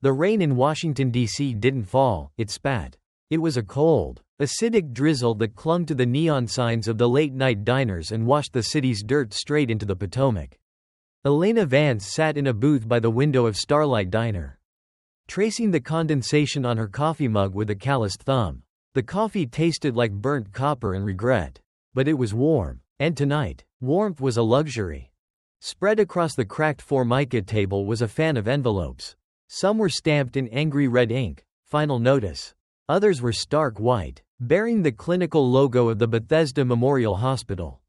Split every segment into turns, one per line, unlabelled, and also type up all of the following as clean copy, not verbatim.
The rain in Washington, D.C. didn't fall, it spat. It was a cold, acidic drizzle that clung to the neon signs of the late-night diners and washed the city's dirt straight into the Potomac. Elena Vance sat in a booth by the window of Starlight Diner, tracing the condensation on her coffee mug with a calloused thumb. The coffee tasted like burnt copper and regret. But it was warm. And tonight, warmth was a luxury. Spread across the cracked Formica table was a fan of envelopes. Some were stamped in angry red ink, "Final Notice." Others were stark white, bearing the clinical logo of the Bethesda Memorial Hospital.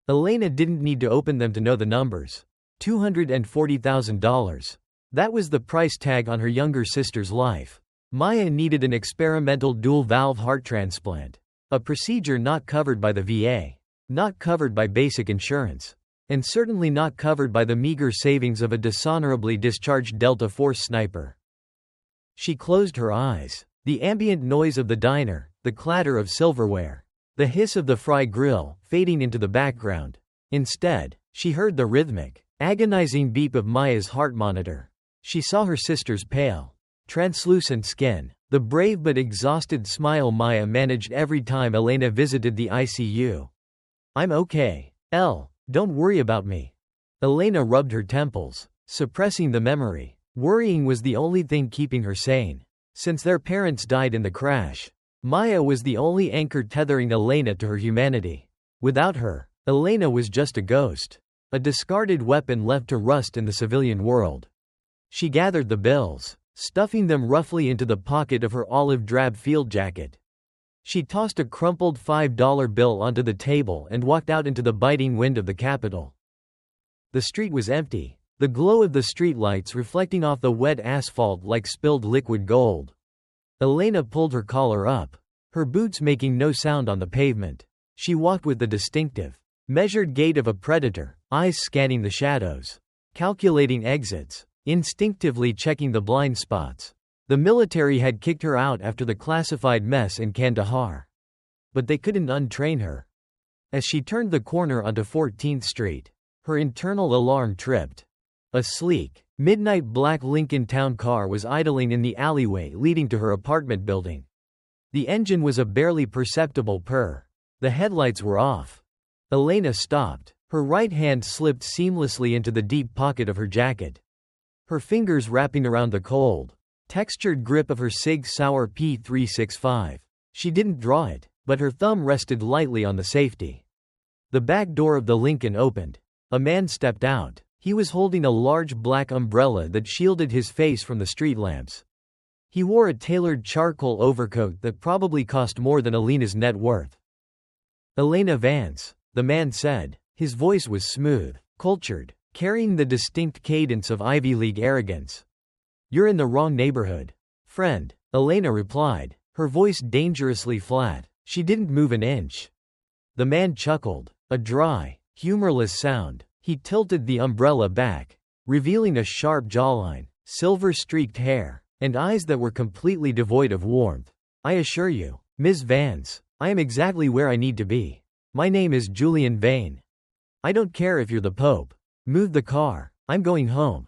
Elena didn't need to open them to know the numbers. $240,000. That was the price tag on her younger sister's life. Maya needed an experimental dual-valve heart transplant. A procedure not covered by the VA. Not covered by basic insurance. And certainly not covered by the meager savings of a dishonorably discharged Delta Force sniper. She closed her eyes. The ambient noise of the diner, the clatter of silverware, the hiss of the fry grill, fading into the background. Instead, she heard the rhythmic, agonizing beep of Maya's heart monitor. She saw her sister's pale, translucent skin, the brave but exhausted smile Maya managed every time Elena visited the ICU. "I'm okay. Don't worry about me." Elena rubbed her temples, suppressing the memory. Worrying was the only thing keeping her sane. Since their parents died in the crash, Maya was the only anchor tethering Elena to her humanity. Without her, Elena was just a ghost. A discarded weapon left to rust in the civilian world. She gathered the bills, stuffing them roughly into the pocket of her olive-drab field jacket. She tossed a crumpled $5 bill onto the table and walked out into the biting wind of the Capitol. The street was empty, the glow of the streetlights reflecting off the wet asphalt like spilled liquid gold. Elena pulled her collar up, her boots making no sound on the pavement. She walked with the distinctive, measured gait of a predator, eyes scanning the shadows, calculating exits, instinctively checking the blind spots. The military had kicked her out after the classified mess in Kandahar. But they couldn't untrain her. As she turned the corner onto 14th Street, her internal alarm tripped. A sleek, midnight black Lincoln Town car was idling in the alleyway leading to her apartment building. The engine was a barely perceptible purr. The headlights were off. Elena stopped. Her right hand slipped seamlessly into the deep pocket of her jacket. Her fingers wrapping around the cold, textured grip of her Sig Sauer P365. She didn't draw it, but her thumb rested lightly on the safety. The back door of the Lincoln opened. A man stepped out. He was holding a large black umbrella that shielded his face from the street lamps. He wore a tailored charcoal overcoat that probably cost more than Elena's net worth. "Elena Vance," the man said. His voice was smooth, cultured, carrying the distinct cadence of Ivy League arrogance. "You're in the wrong neighborhood, friend," Elena replied, her voice dangerously flat. She didn't move an inch. The man chuckled, a dry, humorless sound. He tilted the umbrella back, revealing a sharp jawline, silver-streaked hair, and eyes that were completely devoid of warmth. "I assure you, Ms. Vance, I am exactly where I need to be. My name is Julian Vane. I don't care if you're the Pope. Move the car. I'm going home."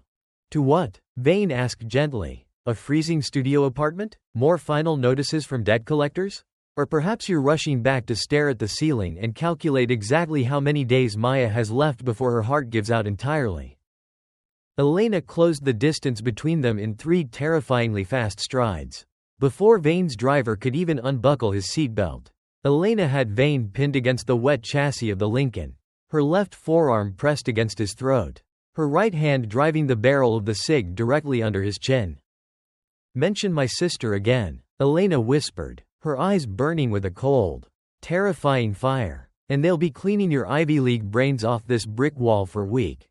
"To what?" Vane asked gently. "A freezing studio apartment? More final notices from debt collectors? Or perhaps you're rushing back to stare at the ceiling and calculate exactly how many days Maya has left before her heart gives out entirely." Elena closed the distance between them in 3 terrifyingly fast strides. Before Vane's driver could even unbuckle his seatbelt, Elena had Vane pinned against the wet chassis of the Lincoln, her left forearm pressed against his throat, her right hand driving the barrel of the Sig directly under his chin. "Mention my sister again," Elena whispered, her eyes burning with a cold, terrifying fire, "and they'll be cleaning your Ivy League brains off this brick wall for a week."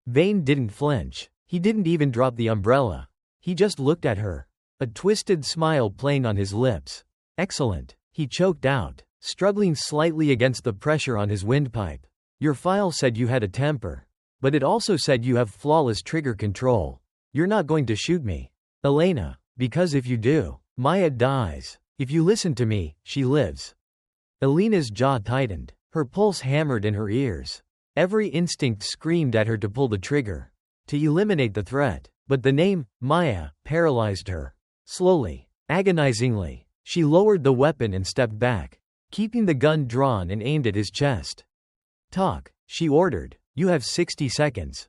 Vane didn't flinch. He didn't even drop the umbrella. He just looked at her, a twisted smile playing on his lips. "Excellent," he choked out, struggling slightly against the pressure on his windpipe. "Your file said you had a temper. But it also said you have flawless trigger control. You're not going to shoot me, Elena, because if you do, Maya dies. If you listen to me, she lives." Elena's jaw tightened. Her pulse hammered in her ears. Every instinct screamed at her to pull the trigger, to eliminate the threat. But the name, Maya, paralyzed her. Slowly, agonizingly, she lowered the weapon and stepped back, keeping the gun drawn and aimed at his chest. "Talk," she ordered. "You have 60 seconds."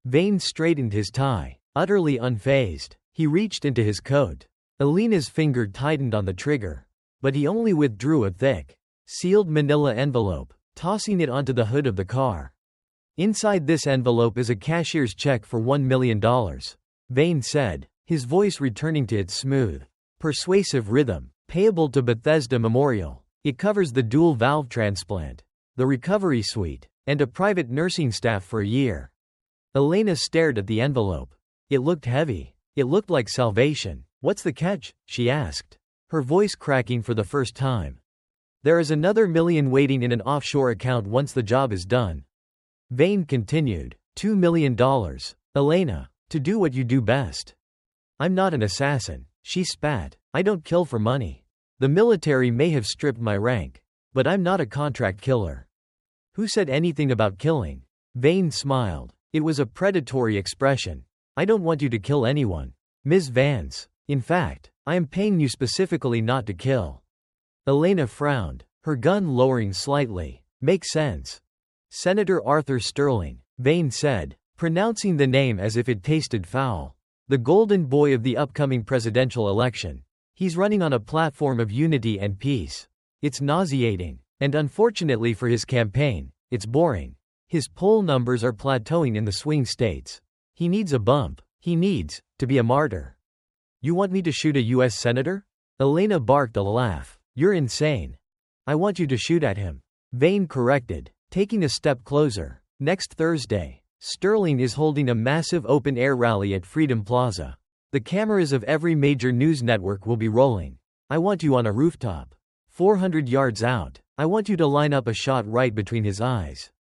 Vane straightened his tie. Utterly unfazed, he reached into his coat. Alina's finger tightened on the trigger. But he only withdrew a thick, sealed manila envelope, tossing it onto the hood of the car. "Inside this envelope is a cashier's check for $1 million, Vane said, his voice returning to its smooth, persuasive rhythm. "Payable to Bethesda Memorial. It covers the dual valve transplant, the recovery suite, and a private nursing staff for a year." Elena stared at the envelope. It looked heavy. It looked like salvation. "What's the catch?" she asked, her voice cracking for the first time. "There is another $1 million waiting in an offshore account once the job is done." Vane continued. $2 million, Elena, to do what you do best." "I'm not an assassin," she spat. "I don't kill for money. The military may have stripped my rank, but I'm not a contract killer." "Who said anything about killing?" Vane smiled. It was a predatory expression. "I don't want you to kill anyone, Ms. Vance. In fact, I am paying you specifically not to kill." Elena frowned, her gun lowering slightly. "Makes sense." "Senator Arthur Sterling," Vane said, pronouncing the name as if it tasted foul. "The golden boy of the upcoming presidential election. He's running on a platform of unity and peace. It's nauseating. And unfortunately for his campaign, it's boring. His poll numbers are plateauing in the swing states. He needs a bump. He needs to be a martyr." "You want me to shoot a U.S. senator?" Elena barked a laugh. "You're insane." "I want you to shoot at him," Vane corrected, taking a step closer. "Next Thursday, Sterling is holding a massive open-air rally at Freedom Plaza. The cameras of every major news network will be rolling. I want you on a rooftop, 400 yards out. I want you to line up a shot right between his eyes."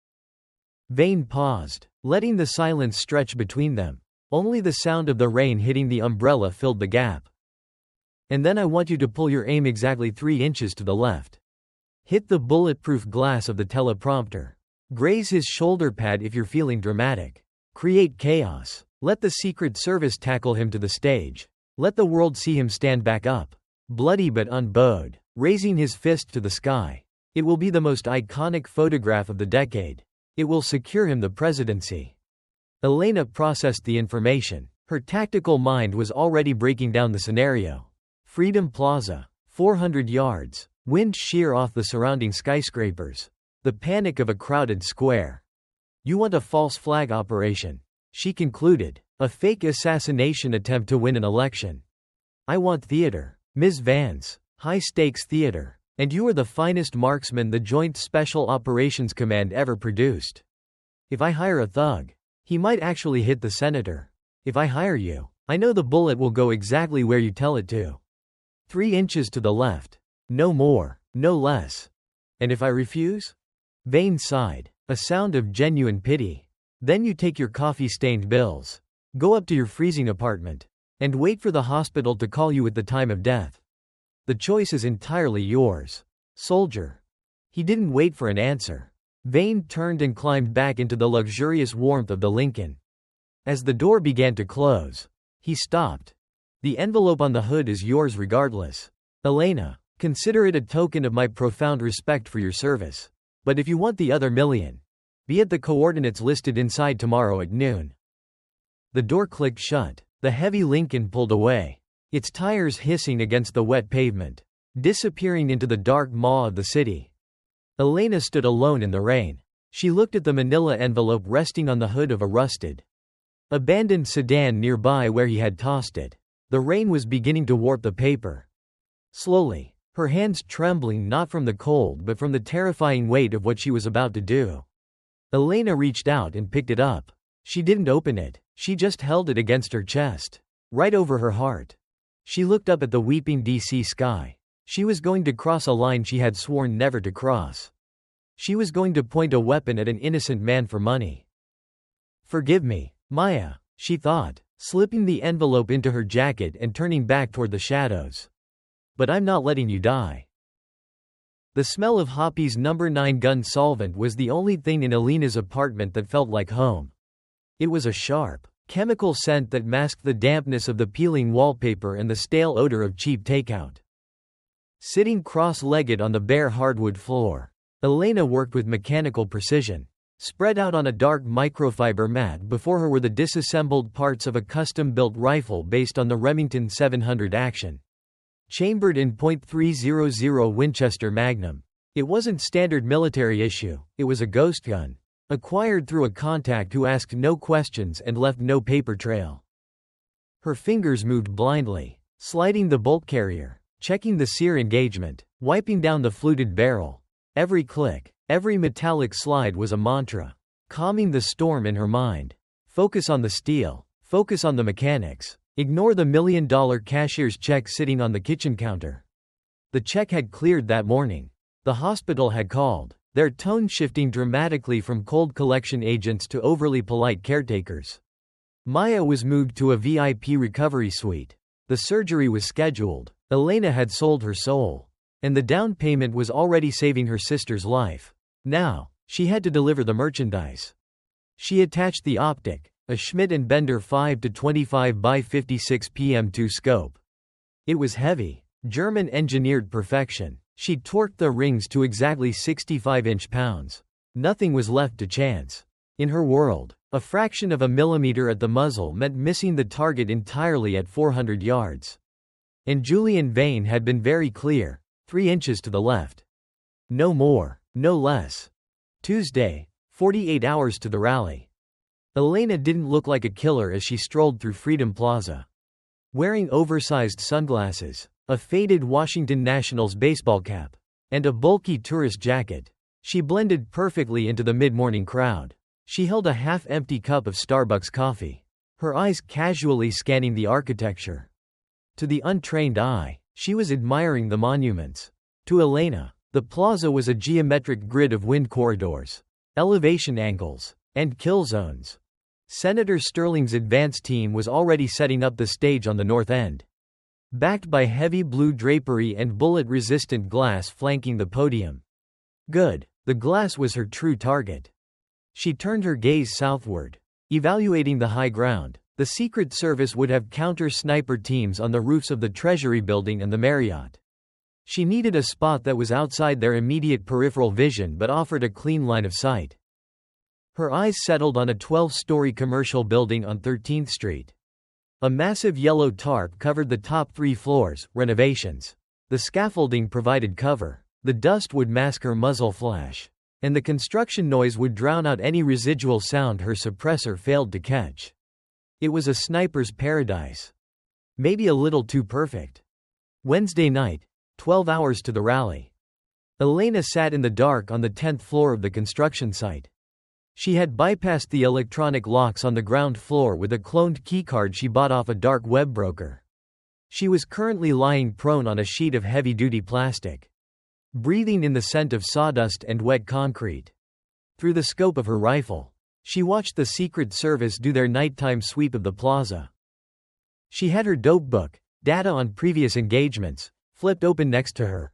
Vane paused, letting the silence stretch between them. Only the sound of the rain hitting the umbrella filled the gap. "And then I want you to pull your aim exactly 3 inches to the left. Hit the bulletproof glass of the teleprompter. Graze his shoulder pad if you're feeling dramatic. Create chaos. Let the Secret Service tackle him to the stage. Let the world see him stand back up, bloody but unbowed, raising his fist to the sky. It will be the most iconic photograph of the decade. It will secure him the presidency." Elena processed the information. Her tactical mind was already breaking down the scenario. Freedom Plaza, 400 yards, wind sheer off the surrounding skyscrapers. The panic of a crowded square. "You want a false flag operation," she concluded. "A fake assassination attempt to win an election." "I want theater, Ms. Vance. High-stakes theater. And you are the finest marksman the Joint Special Operations Command ever produced. If I hire a thug, he might actually hit the senator. If I hire you, I know the bullet will go exactly where you tell it to. 3 inches to the left. No more, no less. And if I refuse?" Vane sighed, a sound of genuine pity. "Then you take your coffee-stained bills, go up to your freezing apartment, and wait for the hospital to call you at the time of death. The choice is entirely yours, soldier." He didn't wait for an answer. Vane turned and climbed back into the luxurious warmth of the Lincoln. As the door began to close, he stopped. "The envelope on the hood is yours regardless, Elena. Consider it a token of my profound respect for your service. But if you want the other $1 million, be at the coordinates listed inside tomorrow at noon." The door clicked shut. The heavy Lincoln pulled away, its tires hissing against the wet pavement, disappearing into the dark maw of the city. Elena stood alone in the rain. She looked at the manila envelope resting on the hood of a rusted, abandoned sedan nearby where he had tossed it. The rain was beginning to warp the paper. Slowly, her hands trembling not from the cold but from the terrifying weight of what she was about to do. Elena reached out and picked it up. She didn't open it, she just held it against her chest, right over her heart. She looked up at the weeping DC sky. She was going to cross a line she had sworn never to cross. She was going to point a weapon at an innocent man for money. "Forgive me, Maya," she thought, slipping the envelope into her jacket and turning back toward the shadows. "But I'm not letting you die." The smell of Hoppy's No. 9 gun solvent was the only thing in Elena's apartment that felt like home. It was a sharp, chemical scent that masked the dampness of the peeling wallpaper and the stale odor of cheap takeout. Sitting cross-legged on the bare hardwood floor, Elena worked with mechanical precision. Spread out on a dark microfiber mat before her were the disassembled parts of a custom-built rifle based on the Remington 700 action. Chambered in .300 Winchester Magnum. It wasn't standard military issue, it was a ghost gun. Acquired through a contact who asked no questions and left no paper trail. Her fingers moved blindly, sliding the bolt carrier, checking the sear engagement, wiping down the fluted barrel. Every click, every metallic slide was a mantra, calming the storm in her mind. Focus on the steel, focus on the mechanics, ignore the $1 million cashier's check sitting on the kitchen counter. The check had cleared that morning. The hospital had called, their tone shifting dramatically from cold collection agents to overly polite caretakers. Maya was moved to a VIP recovery suite. The surgery was scheduled. Elena had sold her soul. And the down payment was already saving her sister's life. Now, she had to deliver the merchandise. She attached the optic, a Schmidt & Bender 5-25 by 56 PM2 scope. It was heavy, German-engineered perfection. She torqued the rings to exactly 65 inch-pounds. Nothing was left to chance. In her world, a fraction of a millimeter at the muzzle meant missing the target entirely at 400 yards. And Julian Vane had been very clear. 3 inches to the left. No more, no less. Tuesday, 48 hours to the rally. Elena didn't look like a killer as she strolled through Freedom Plaza. Wearing oversized sunglasses, a faded Washington Nationals baseball cap, and a bulky tourist jacket, she blended perfectly into the mid-morning crowd. She held a half-empty cup of Starbucks coffee, her eyes casually scanning the architecture. To the untrained eye, she was admiring the monuments. To Elena, the plaza was a geometric grid of wind corridors, elevation angles, and kill zones. Senator Sterling's advance team was already setting up the stage on the north end. Backed by heavy blue drapery and bullet-resistant glass flanking the podium. Good, the glass was her true target. She turned her gaze southward, evaluating the high ground. The Secret Service would have counter-sniper teams on the roofs of the Treasury Building and the Marriott. She needed a spot that was outside their immediate peripheral vision but offered a clean line of sight. Her eyes settled on a 12-story commercial building on 13th Street. A massive yellow tarp covered the top 3 floors, renovations. The scaffolding provided cover. The dust would mask her muzzle flash. And the construction noise would drown out any residual sound her suppressor failed to catch. It was a sniper's paradise. Maybe a little too perfect. Wednesday night, 12 hours to the rally. Elena sat in the dark on the 10th floor of the construction site. She had bypassed the electronic locks on the ground floor with a cloned keycard she bought off a dark web broker. She was currently lying prone on a sheet of heavy-duty plastic, breathing in the scent of sawdust and wet concrete. Through the scope of her rifle, she watched the Secret Service do their nighttime sweep of the plaza. She had her dope book, data on previous engagements, flipped open next to her.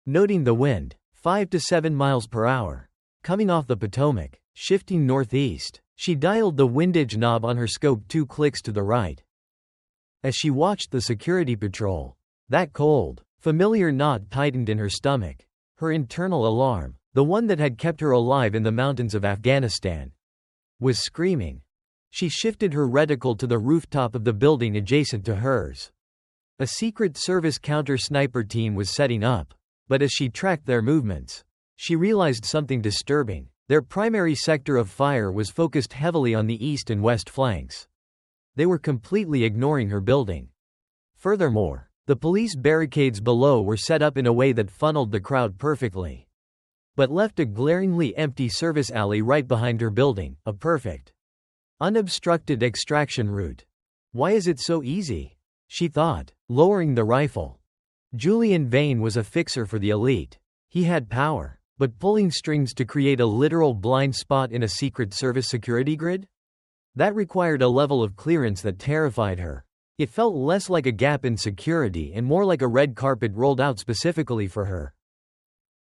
Noting the wind, 5 to 7 miles per hour, coming off the Potomac, shifting northeast, she dialed the windage knob on her scope 2 clicks to the right. As she watched the security patrol, that cold, familiar knot tightened in her stomach. Her internal alarm, the one that had kept her alive in the mountains of Afghanistan, was screaming. She shifted her reticle to the rooftop of the building adjacent to hers. A Secret Service counter-sniper team was setting up, but as she tracked their movements, she realized something disturbing. Their primary sector of fire was focused heavily on the east and west flanks. They were completely ignoring her building. Furthermore, the police barricades below were set up in a way that funneled the crowd perfectly, but left a glaringly empty service alley right behind her building, a perfect, unobstructed extraction route. Why is it so easy? She thought, lowering the rifle. Julian Vane was a fixer for the elite. He had power, but pulling strings to create a literal blind spot in a Secret Service security grid? That required a level of clearance that terrified her. It felt less like a gap in security and more like a red carpet rolled out specifically for her.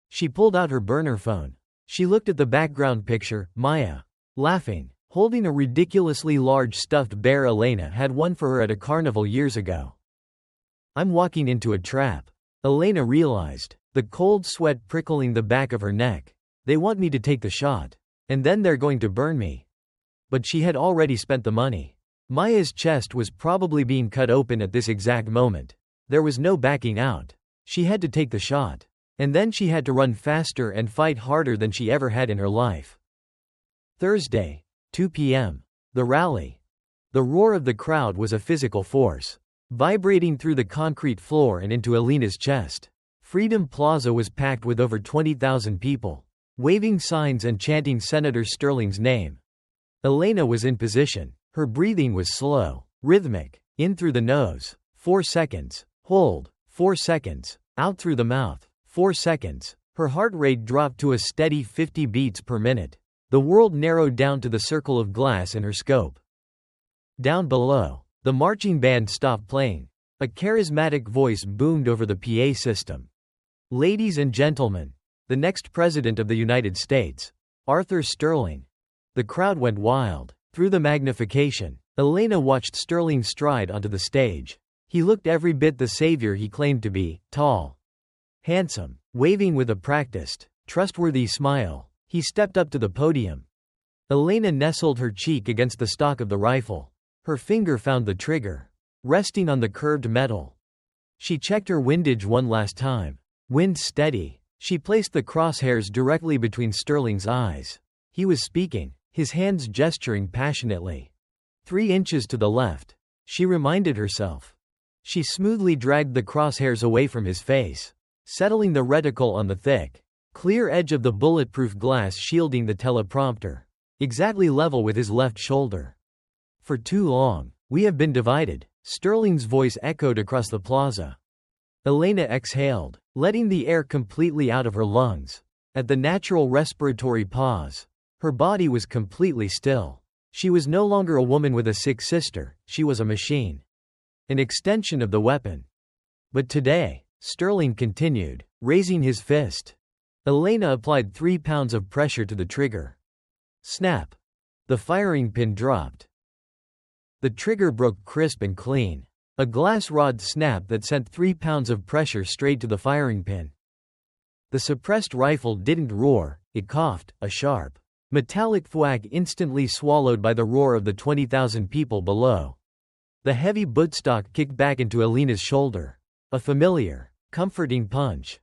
She pulled out her burner phone. She looked at the background picture, Maya, laughing, holding a ridiculously large stuffed bear Elena had won for her at a carnival years ago. I'm walking into a trap, Elena realized, the cold sweat prickling the back of her neck. They want me to take the shot. And then they're going to burn me. But she had already spent the money. Maya's chest was probably being cut open at this exact moment. There was no backing out. She had to take the shot. And then she had to run faster and fight harder than she ever had in her life. Thursday, 2 p.m. The rally. The roar of the crowd was a physical force, vibrating through the concrete floor and into Elena's chest. Freedom Plaza was packed with over 20,000 people, waving signs and chanting Senator Sterling's name. Elena was in position. Her breathing was slow, rhythmic. In through the nose, 4 seconds. Hold, 4 seconds. Out through the mouth, 4 seconds. Her heart rate dropped to a steady 50 beats per minute. The world narrowed down to the circle of glass in her scope. Down below, the marching band stopped playing. A charismatic voice boomed over the PA system. Ladies and gentlemen, the next President of the United States, Arthur Sterling. The crowd went wild. Through the magnification, Elena watched Sterling stride onto the stage. He looked every bit the savior he claimed to be, tall, handsome, waving with a practiced, trustworthy smile. He stepped up to the podium. Elena nestled her cheek against the stock of the rifle. Her finger found the trigger, resting on the curved metal. She checked her windage one last time. Wind steady. She placed the crosshairs directly between Sterling's eyes. He was speaking, his hands gesturing passionately. 3 inches to the left, she reminded herself. She smoothly dragged the crosshairs away from his face, settling the reticle on the thick, clear edge of the bulletproof glass shielding the teleprompter, exactly level with his left shoulder. For too long, we have been divided, Sterling's voice echoed across the plaza. Elena exhaled, letting the air completely out of her lungs. At the natural respiratory pause, her body was completely still. She was no longer a woman with a sick sister, she was a machine. An extension of the weapon. But today, Sterling continued, raising his fist. Elena applied 3 pounds of pressure to the trigger. Snap. The firing pin dropped. The trigger broke crisp and clean. A glass rod snapped that sent 3 pounds of pressure straight to the firing pin. The suppressed rifle didn't roar, it coughed, a sharp, metallic thwack instantly swallowed by the roar of the 20,000 people below. The heavy buttstock kicked back into Elena's shoulder. A familiar, comforting punch.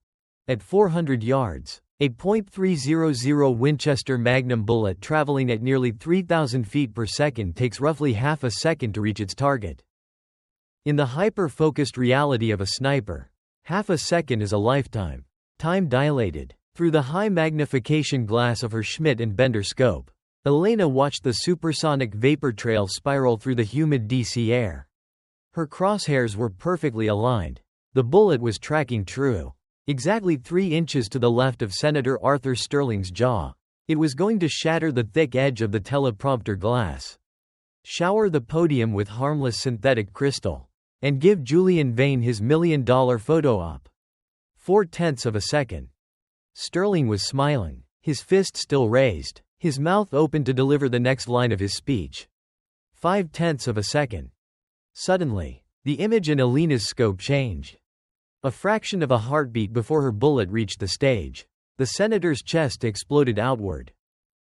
At 400 yards, a .300 Winchester Magnum bullet traveling at nearly 3,000 feet per second takes roughly half a second to reach its target. In the hyper-focused reality of a sniper, half a second is a lifetime. Time dilated. Through the high magnification glass of her Schmidt and Bender scope, Elena watched the supersonic vapor trail spiral through the humid DC air. Her crosshairs were perfectly aligned. The bullet was tracking true. Exactly 3 inches to the left of Senator Arthur Sterling's jaw. It was going to shatter the thick edge of the teleprompter glass. Shower the podium with harmless synthetic crystal. And give Julian Vane his $1 million photo op. 0.4 of a second. Sterling was smiling, his fist still raised, his mouth open to deliver the next line of his speech. 0.5 of a second. Suddenly, the image in Elena's scope changed. A fraction of a heartbeat before her bullet reached the stage, the senator's chest exploded outward.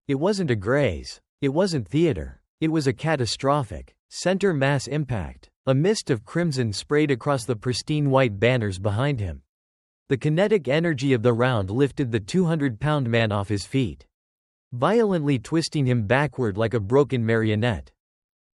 It wasn't a graze. It wasn't theater. It was a catastrophic, center mass impact. A mist of crimson sprayed across the pristine white banners behind him. The kinetic energy of the round lifted the 200-pound man off his feet, violently twisting him backward like a broken marionette.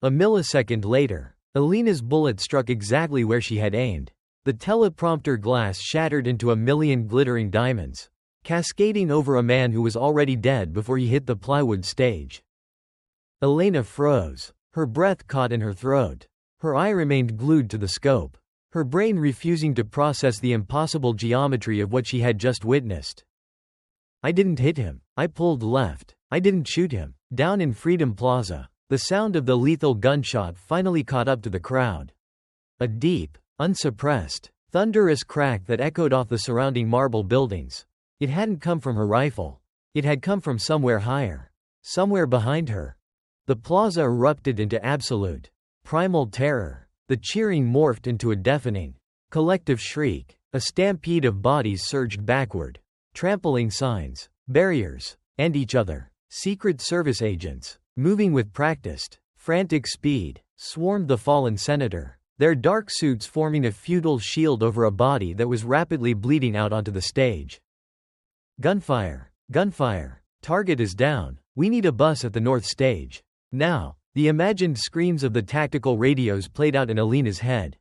A millisecond later, Elena's bullet struck exactly where she had aimed. The teleprompter glass shattered into a million glittering diamonds, cascading over a man who was already dead before he hit the plywood stage. Elena froze, her breath caught in her throat. Her eye remained glued to the scope, her brain refusing to process the impossible geometry of what she had just witnessed. I didn't hit him. I pulled left. I didn't shoot him. Down in Freedom Plaza, the sound of the lethal gunshot finally caught up to the crowd. A deep, unsuppressed, thunderous crack that echoed off the surrounding marble buildings. It hadn't come from her rifle. It had come from somewhere higher. Somewhere behind her. The plaza erupted into absolute, primal terror. The cheering morphed into a deafening, collective shriek. A stampede of bodies surged backward, trampling signs, barriers, and each other. Secret Service agents, moving with practiced, frantic speed, swarmed the fallen senator, their dark suits forming a futile shield over a body that was rapidly bleeding out onto the stage. Gunfire! Gunfire! Target is down. We need a bus at the north stage. Now! The imagined screams of the tactical radios played out in Alina's head.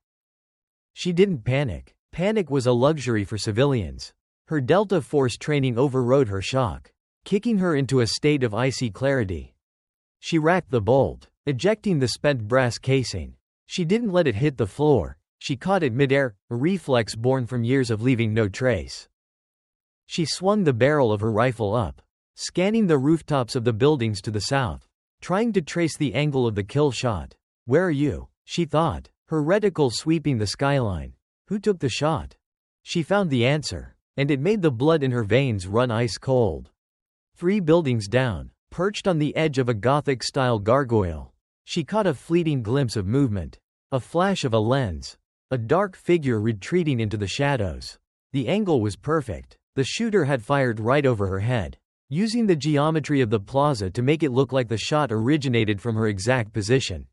She didn't panic. Panic was a luxury for civilians. Her Delta Force training overrode her shock, kicking her into a state of icy clarity. She racked the bolt, ejecting the spent brass casing. She didn't let it hit the floor. She caught it midair, a reflex born from years of leaving no trace. She swung the barrel of her rifle up, scanning the rooftops of the buildings to the south, trying to trace the angle of the kill shot. Where are you? She thought, her reticle sweeping the skyline. Who took the shot? She found the answer, and it made the blood in her veins run ice cold. 3 buildings down, perched on the edge of a Gothic-style gargoyle. She caught a fleeting glimpse of movement, a flash of a lens, a dark figure retreating into the shadows. The angle was perfect. The shooter had fired right over her head, using the geometry of the plaza to make it look like the shot originated from her exact position.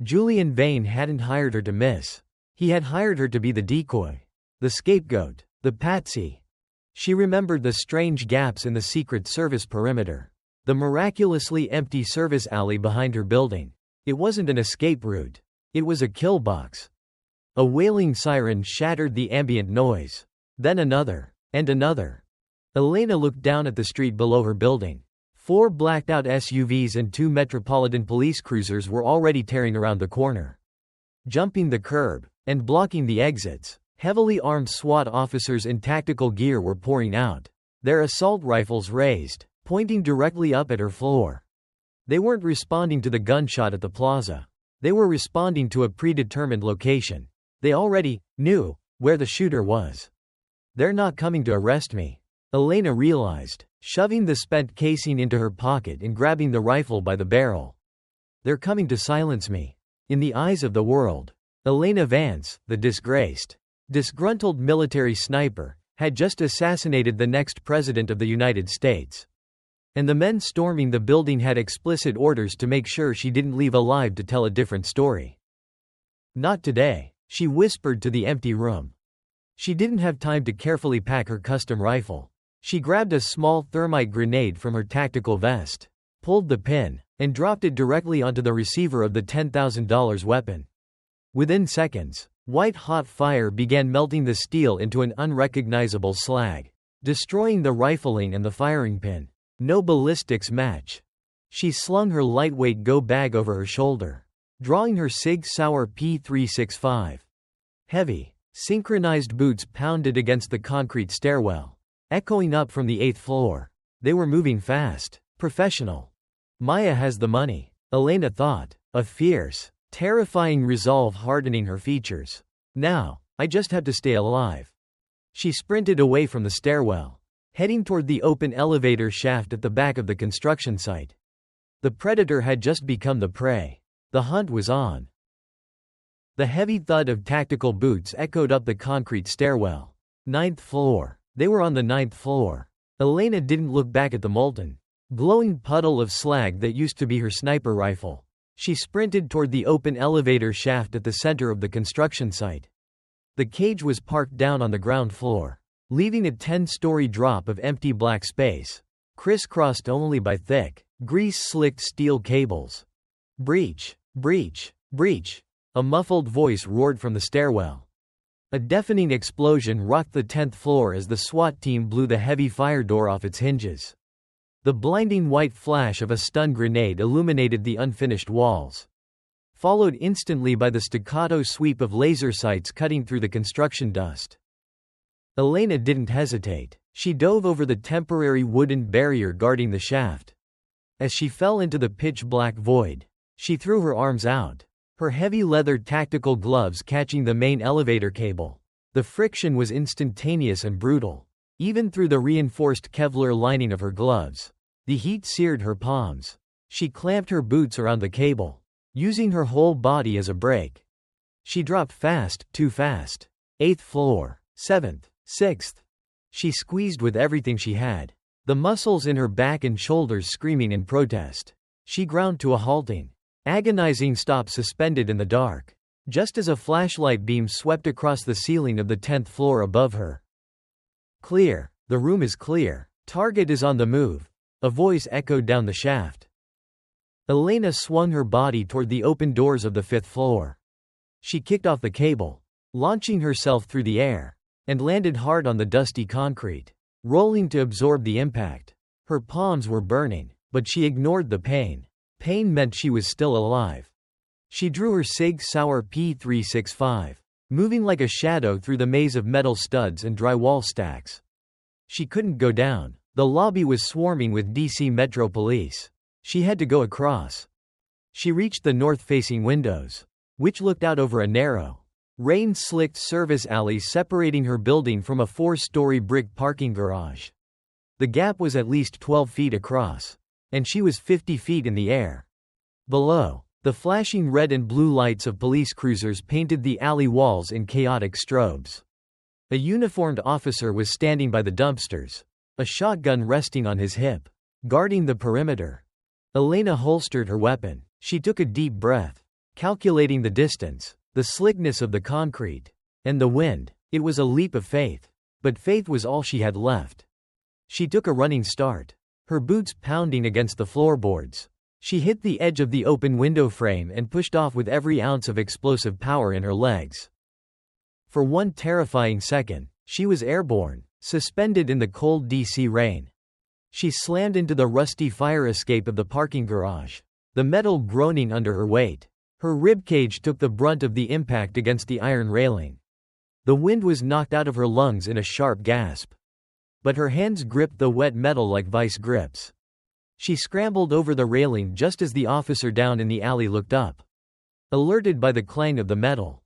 Julian Vane hadn't hired her to miss. He had hired her to be the decoy, the scapegoat, the patsy. She remembered the strange gaps in the Secret Service perimeter, the miraculously empty service alley behind her building. It wasn't an escape route. It was a kill box. A wailing siren shattered the ambient noise. Then another, and another. Elena looked down at the street below her building. 4 blacked-out SUVs and 2 Metropolitan police cruisers were already tearing around the corner, jumping the curb, and blocking the exits. Heavily armed SWAT officers in tactical gear were pouring out, their assault rifles raised, pointing directly up at her floor. They weren't responding to the gunshot at the plaza. They were responding to a predetermined location. They already knew where the shooter was. They're not coming to arrest me, Elena realized, shoving the spent casing into her pocket and grabbing the rifle by the barrel. They're coming to silence me. In the eyes of the world, Elena Vance, the disgruntled military sniper, had just assassinated the next president of the United States. And the men storming the building had explicit orders to make sure she didn't leave alive to tell a different story. Not today, she whispered to the empty room. She didn't have time to carefully pack her custom rifle. She grabbed a small thermite grenade from her tactical vest, pulled the pin, and dropped it directly onto the receiver of the $10,000 weapon. Within seconds, white-hot fire began melting the steel into an unrecognizable slag, destroying the rifling and the firing pin. No ballistics match. She slung her lightweight go bag over her shoulder, drawing her Sig Sauer P365. Heavy, synchronized boots pounded against the concrete stairwell, echoing up from the 8th floor. They were moving fast, professional. Maya has the money, Elena thought, a fierce, terrifying resolve hardening her features. Now, I just have to stay alive. She sprinted away from the stairwell, heading toward the open elevator shaft at the back of the construction site. The predator had just become the prey. The hunt was on. The heavy thud of tactical boots echoed up the concrete stairwell. 9th floor. They were on the 9th floor. Elena didn't look back at the molten, glowing puddle of slag that used to be her sniper rifle. She sprinted toward the open elevator shaft at the center of the construction site. The cage was parked down on the ground floor, leaving a 10-story drop of empty black space, crisscrossed only by thick, grease-slicked steel cables. Breach! Breach! Breach! A muffled voice roared from the stairwell. A deafening explosion rocked the 10th floor as the SWAT team blew the heavy fire door off its hinges. The blinding white flash of a stun grenade illuminated the unfinished walls, followed instantly by the staccato sweep of laser sights cutting through the construction dust. Elena didn't hesitate. She dove over the temporary wooden barrier guarding the shaft. As she fell into the pitch-black void, she threw her arms out, her heavy leather tactical gloves catching the main elevator cable. The friction was instantaneous and brutal, even through the reinforced Kevlar lining of her gloves. The heat seared her palms. She clamped her boots around the cable, using her whole body as a brake. She dropped fast, too fast. 8th floor, 7th, 6th. She squeezed with everything she had, the muscles in her back and shoulders screaming in protest. She ground to a halting, agonizing stop suspended in the dark, just as a flashlight beam swept across the ceiling of the 10th floor above her. Clear. The room is clear. Target is on the move. A voice echoed down the shaft. Elena swung her body toward the open doors of the 5th floor. She kicked off the cable, launching herself through the air, and landed hard on the dusty concrete, rolling to absorb the impact. Her palms were burning, but she ignored the pain. Pain meant she was still alive. She drew her Sig Sauer P365, moving like a shadow through the maze of metal studs and drywall stacks. She couldn't go down. The lobby was swarming with DC Metro police. She had to go across. She reached the north-facing windows, which looked out over a narrow, rain-slicked service alley separating her building from a 4-story brick parking garage. The gap was at least 12 feet across, and she was 50 feet in the air. Below, the flashing red and blue lights of police cruisers painted the alley walls in chaotic strobes. A uniformed officer was standing by the dumpsters, a shotgun resting on his hip, guarding the perimeter. Elena holstered her weapon. She took a deep breath, calculating the distance, the slickness of the concrete, and the wind. It was a leap of faith, but faith was all she had left. She took a running start, her boots pounding against the floorboards. She hit the edge of the open window frame and pushed off with every ounce of explosive power in her legs. For one terrifying second, she was airborne, suspended in the cold DC rain. She slammed into the rusty fire escape of the parking garage, the metal groaning under her weight. Her ribcage took the brunt of the impact against the iron railing. The wind was knocked out of her lungs in a sharp gasp. But her hands gripped the wet metal like vice grips. She scrambled over the railing just as the officer down in the alley looked up, alerted by the clang of the metal.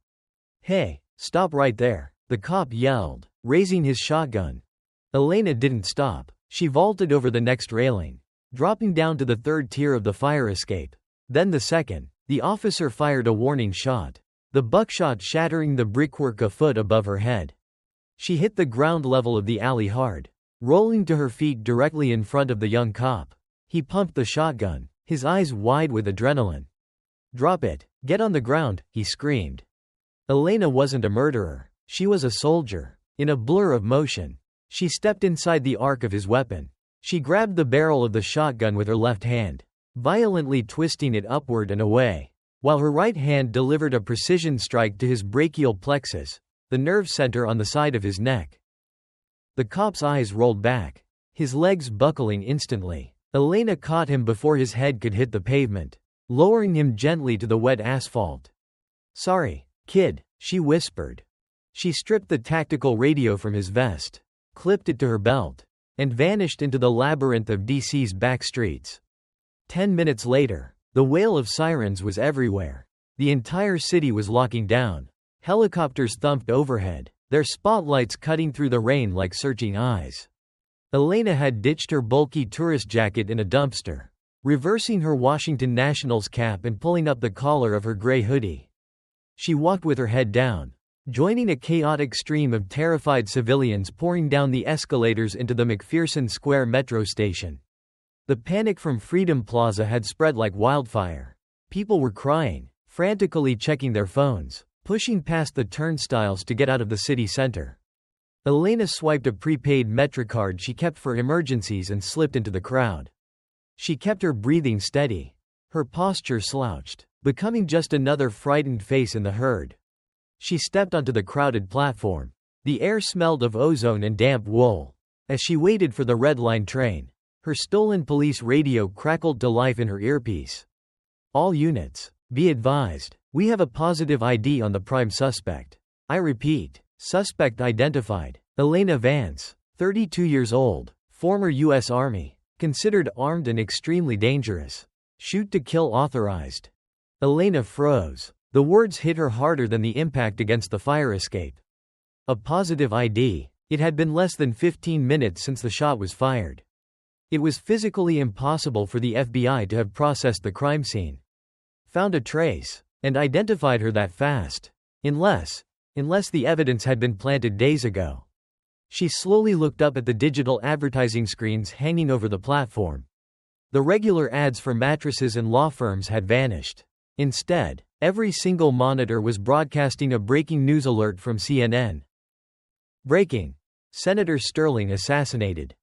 "Hey, stop right there," the cop yelled, raising his shotgun. Elena didn't stop. She vaulted over the next railing, dropping down to the 3rd tier of the fire escape. Then the 2nd. The officer fired a warning shot, the buckshot shattering the brickwork a foot above her head. She hit the ground level of the alley hard, rolling to her feet directly in front of the young cop. He pumped the shotgun, his eyes wide with adrenaline. "Drop it. Get on the ground," he screamed. Elena wasn't a murderer. She was a soldier. In a blur of motion, she stepped inside the arc of his weapon. She grabbed the barrel of the shotgun with her left hand, violently twisting it upward and away, while her right hand delivered a precision strike to his brachial plexus, the nerve center on the side of his neck. The cop's eyes rolled back, his legs buckling instantly. Elena caught him before his head could hit the pavement, lowering him gently to the wet asphalt. "Sorry, kid," she whispered. She stripped the tactical radio from his vest, clipped it to her belt, and vanished into the labyrinth of DC's back streets. 10 minutes later, the wail of sirens was everywhere. The entire city was locking down. Helicopters thumped overhead, their spotlights cutting through the rain like searching eyes. Elena had ditched her bulky tourist jacket in a dumpster, reversing her Washington Nationals cap and pulling up the collar of her gray hoodie. She walked with her head down, joining a chaotic stream of terrified civilians pouring down the escalators into the McPherson Square metro station. The panic from Freedom Plaza had spread like wildfire. People were crying, frantically checking their phones, pushing past the turnstiles to get out of the city center. Elena swiped a prepaid MetroCard she kept for emergencies and slipped into the crowd. She kept her breathing steady, her posture slouched, becoming just another frightened face in the herd. She stepped onto the crowded platform. The air smelled of ozone and damp wool. As she waited for the Red Line train, her stolen police radio crackled to life in her earpiece. "All units, be advised, we have a positive ID on the prime suspect. I repeat, suspect identified, Elena Vance, 32 years old, former U.S. Army, considered armed and extremely dangerous. Shoot to kill authorized." Elena froze. The words hit her harder than the impact against the fire escape. A positive ID. It had been less than 15 minutes since the shot was fired. It was physically impossible for the FBI to have processed the crime scene, found a trace, and identified her that fast. Unless the evidence had been planted days ago. She slowly looked up at the digital advertising screens hanging over the platform. The regular ads for mattresses and law firms had vanished. Instead, every single monitor was broadcasting a breaking news alert from CNN. Breaking. Senator Sterling assassinated.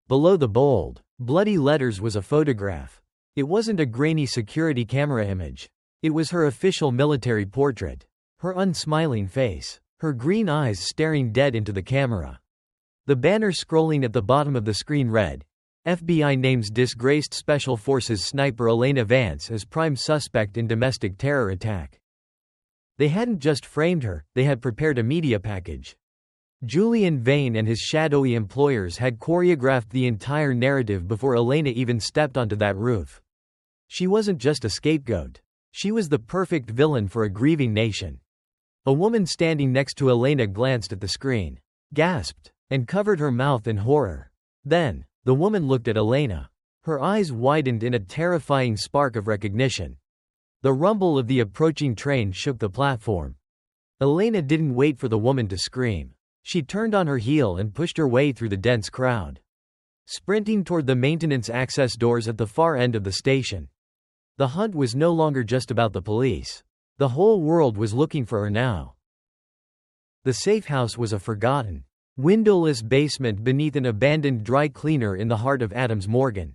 Below the bold, bloody letters was a photograph. It wasn't a grainy security camera image. It was her official military portrait. Her unsmiling face. Her green eyes staring dead into the camera. The banner scrolling at the bottom of the screen read, FBI names disgraced Special Forces sniper Elena Vance as prime suspect in domestic terror attack. They hadn't just framed her, they had prepared a media package. Julian Vane and his shadowy employers had choreographed the entire narrative before Elena even stepped onto that roof. She wasn't just a scapegoat. She was the perfect villain for a grieving nation. A woman standing next to Elena glanced at the screen, gasped, and covered her mouth in horror. Then, the woman looked at Elena. Her eyes widened in a terrifying spark of recognition. The rumble of the approaching train shook the platform. Elena didn't wait for the woman to scream. She turned on her heel and pushed her way through the dense crowd, sprinting toward the maintenance access doors at the far end of the station. The hunt was no longer just about the police. The whole world was looking for her now. The safe house was a forgotten, windowless basement beneath an abandoned dry cleaner in the heart of Adams Morgan.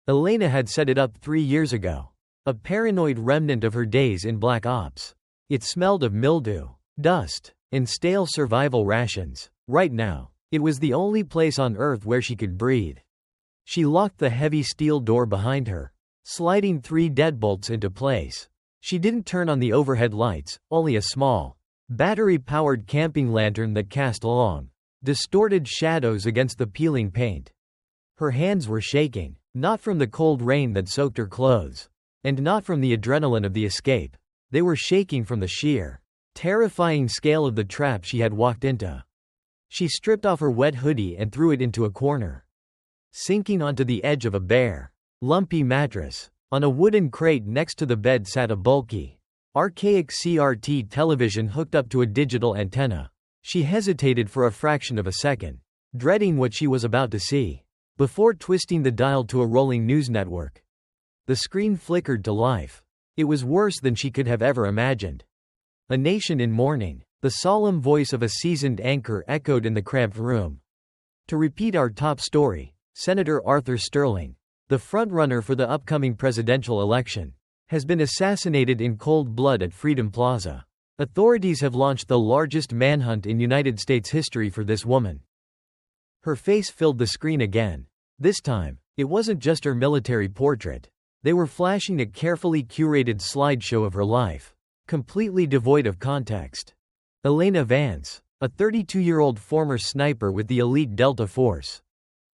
Elena had set it up 3 years ago. A paranoid remnant of her days in Black Ops. It smelled of mildew, dust, and stale survival rations. Right now, it was the only place on Earth where she could breathe. She locked the heavy steel door behind her, sliding 3 deadbolts into place. She didn't turn on the overhead lights, only a small, battery-powered camping lantern that cast long, distorted shadows against the peeling paint. Her hands were shaking, not from the cold rain that soaked her clothes, and not from the adrenaline of the escape. They were shaking from the sheer, terrifying scale of the trap she had walked into. She stripped off her wet hoodie and threw it into a corner, sinking onto the edge of a bare, lumpy mattress. On a wooden crate next to the bed sat a bulky, archaic CRT television hooked up to a digital antenna. She hesitated for a fraction of a second, dreading what she was about to see, before twisting the dial to a rolling news network. The screen flickered to life. It was worse than she could have ever imagined. A nation in mourning. The solemn voice of a seasoned anchor echoed in the cramped room. To repeat our top story, Senator Arthur Sterling, the frontrunner for the upcoming presidential election, has been assassinated in cold blood at Freedom Plaza. Authorities have launched the largest manhunt in United States history for this woman. Her face filled the screen again. This time, it wasn't just her military portrait. They were flashing a carefully curated slideshow of her life, completely devoid of context. Elena Vance, a 32-year-old former sniper with the elite Delta Force.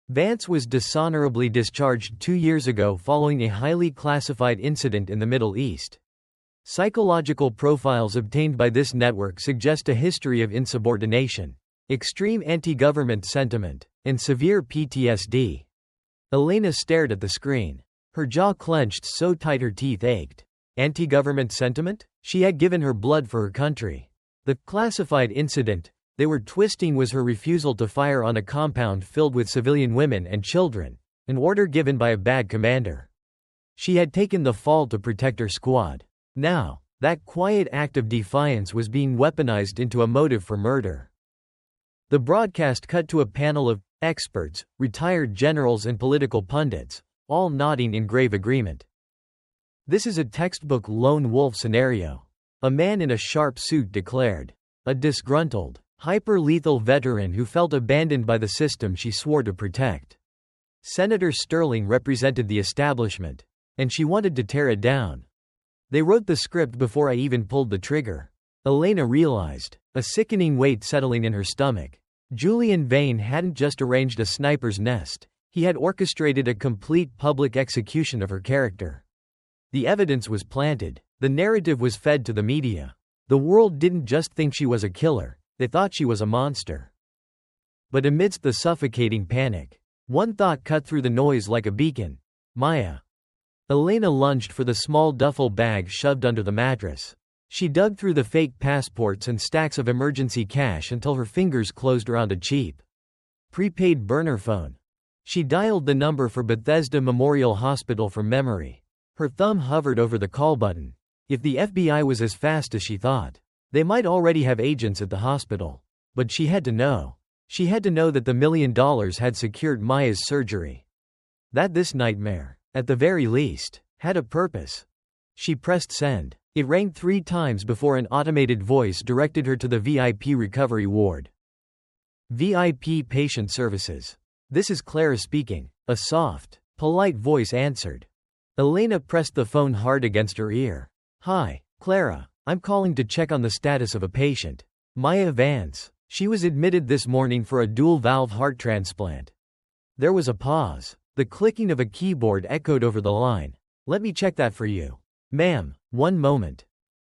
Vance was dishonorably discharged 2 years ago following a highly classified incident in the Middle East. Psychological profiles obtained by this network suggest a history of insubordination, extreme anti-government sentiment, and severe PTSD. Elena stared at the screen. Her jaw clenched so tight her teeth ached. Anti-government sentiment? She had given her blood for her country. The classified incident they were twisting was her refusal to fire on a compound filled with civilian women and children, an order given by a bad commander. She had taken the fall to protect her squad. Now, that quiet act of defiance was being weaponized into a motive for murder. The broadcast cut to a panel of experts, retired generals and political pundits, all nodding in grave agreement. This is a textbook lone wolf scenario. A man in a sharp suit declared. A disgruntled, hyper-lethal veteran who felt abandoned by the system she swore to protect. Senator Sterling represented the establishment, and she wanted to tear it down. They wrote the script before I even pulled the trigger. Elena realized, a sickening weight settling in her stomach. Julian Vane hadn't just arranged a sniper's nest, he had orchestrated a complete public execution of her character. The evidence was planted, the narrative was fed to the media. The world didn't just think she was a killer, they thought she was a monster. But amidst the suffocating panic, One thought cut through the noise like a beacon. Maya. Elena lunged for the small duffel bag shoved under the mattress. She dug through the fake passports and stacks of emergency cash until her fingers closed around a cheap, prepaid burner phone. She dialed the number for Bethesda Memorial Hospital from memory. Her thumb hovered over the call button. If the FBI was as fast as she thought, they might already have agents at the hospital. But she had to know. She had to know that the $1 million had secured Maya's surgery. That this nightmare, at the very least, had a purpose. She pressed send. It rang 3 times before an automated voice directed her to the VIP recovery ward. VIP Patient Services. This is Clara speaking. A soft, polite voice answered. Elena pressed the phone hard against her ear. Hi, Clara. I'm calling to check on the status of a patient. Maya Vance. She was admitted this morning for a dual-valve heart transplant. There was a pause. The clicking of a keyboard echoed over the line. Let me check that for you. Ma'am, 1 moment.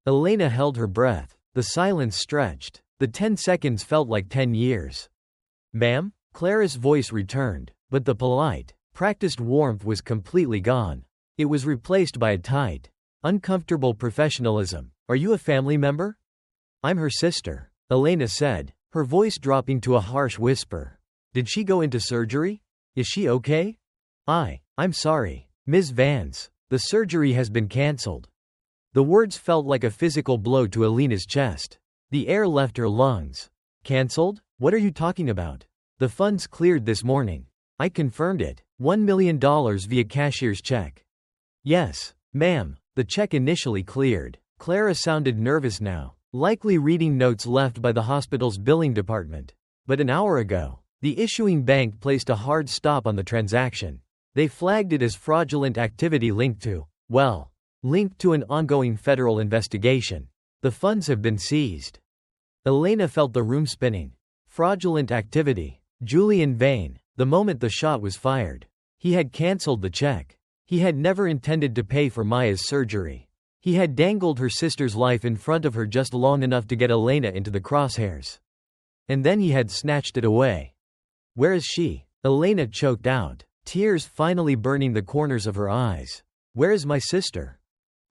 Elena held her breath. The silence stretched. The 10 seconds felt like 10 years. Ma'am? Clara's voice returned, but the polite, practiced warmth was completely gone. It was replaced by a tight, uncomfortable professionalism. Are you a family member? I'm her sister, Elena said, her voice dropping to a harsh whisper. Did she go into surgery? Is she okay? I'm sorry, Ms. Vance. The surgery has been cancelled. The words felt like a physical blow to Elena's chest. The air left her lungs. Cancelled? What are you talking about? The funds cleared this morning. I confirmed it. $1 million via cashier's check. Yes, ma'am. The check initially cleared. Clara sounded nervous now, likely reading notes left by the hospital's billing department. But an hour ago, the issuing bank placed a hard stop on the transaction. They flagged it as fraudulent activity linked to an ongoing federal investigation. The funds have been seized. Elena felt the room spinning. Fraudulent activity. Julian Vane. The moment the shot was fired, he had cancelled the check. He had never intended to pay for Maya's surgery. He had dangled her sister's life in front of her just long enough to get Elena into the crosshairs. And then he had snatched it away. Where is she? Elena choked out, tears finally burning the corners of her eyes. Where is my sister?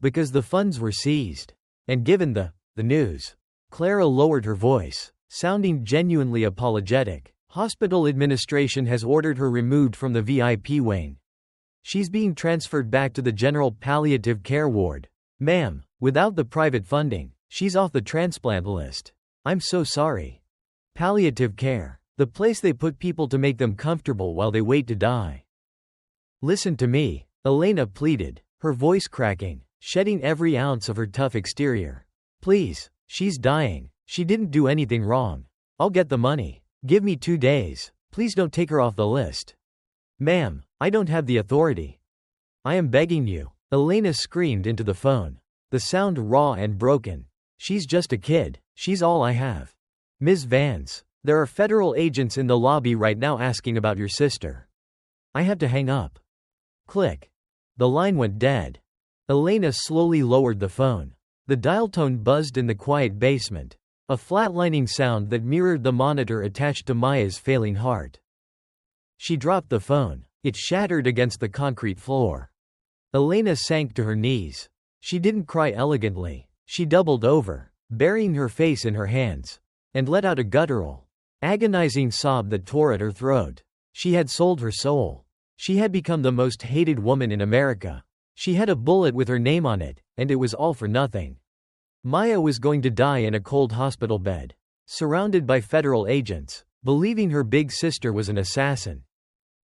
Because the funds were seized. And given the news, Clara lowered her voice, sounding genuinely apologetic. Hospital administration has ordered her removed from the VIP wing. She's being transferred back to the general palliative care ward. Ma'am, without the private funding, she's off the transplant list. I'm so sorry. Palliative care. The place they put people to make them comfortable while they wait to die. Listen to me, Elena pleaded, her voice cracking, shedding every ounce of her tough exterior. Please, she's dying. She didn't do anything wrong. I'll get the money. Give me 2 days. Please don't take her off the list. Ma'am, I don't have the authority. I am begging you. Elena screamed into the phone. The sound raw and broken. She's just a kid. She's all I have. Ms. Vance, there are federal agents in the lobby right now asking about your sister. I have to hang up. Click. The line went dead. Elena slowly lowered the phone. The dial tone buzzed in the quiet basement. A flatlining sound that mirrored the monitor attached to Maya's failing heart. She dropped the phone. It shattered against the concrete floor. Elena sank to her knees. She didn't cry elegantly. She doubled over, burying her face in her hands, and let out a guttural, agonizing sob that tore at her throat. She had sold her soul. She had become the most hated woman in America. She had a bullet with her name on it, and it was all for nothing. Maya was going to die in a cold hospital bed, surrounded by federal agents, believing her big sister was an assassin.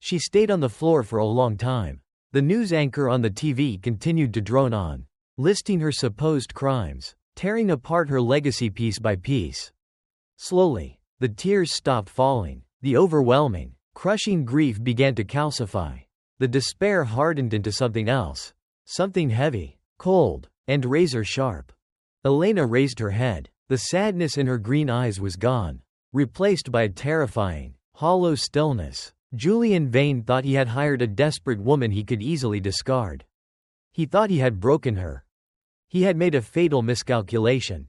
She stayed on the floor for a long time. The news anchor on the TV continued to drone on, listing her supposed crimes, tearing apart her legacy piece by piece. Slowly, the tears stopped falling. The overwhelming, crushing grief began to calcify. The despair hardened into something else. Something heavy, cold, and razor-sharp. Elena raised her head. The sadness in her green eyes was gone, replaced by a terrifying, hollow stillness. Julian Vane thought he had hired a desperate woman he could easily discard. He thought he had broken her. He had made a fatal miscalculation.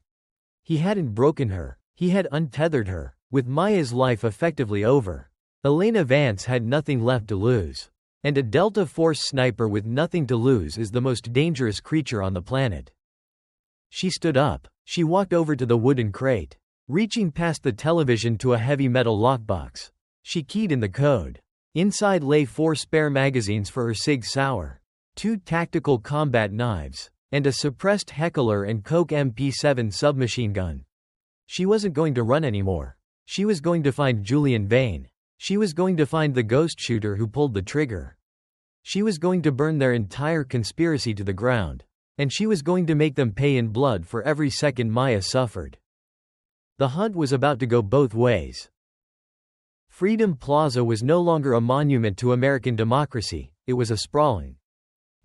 He hadn't broken her. He had untethered her. With Maya's life effectively over, Elena Vance had nothing left to lose. And a Delta Force sniper with nothing to lose is the most dangerous creature on the planet. She stood up. She walked over to the wooden crate. Reaching past the television to a heavy metal lockbox, she keyed in the code. Inside lay 4 spare magazines for her Sig Sauer, 2 tactical combat knives, and a suppressed Heckler & Koch MP7 submachine gun. She wasn't going to run anymore. She was going to find Julian Vane. She was going to find the ghost shooter who pulled the trigger. She was going to burn their entire conspiracy to the ground. And she was going to make them pay in blood for every second Maya suffered. The hunt was about to go both ways. Freedom Plaza was no longer a monument to American democracy, it was a sprawling,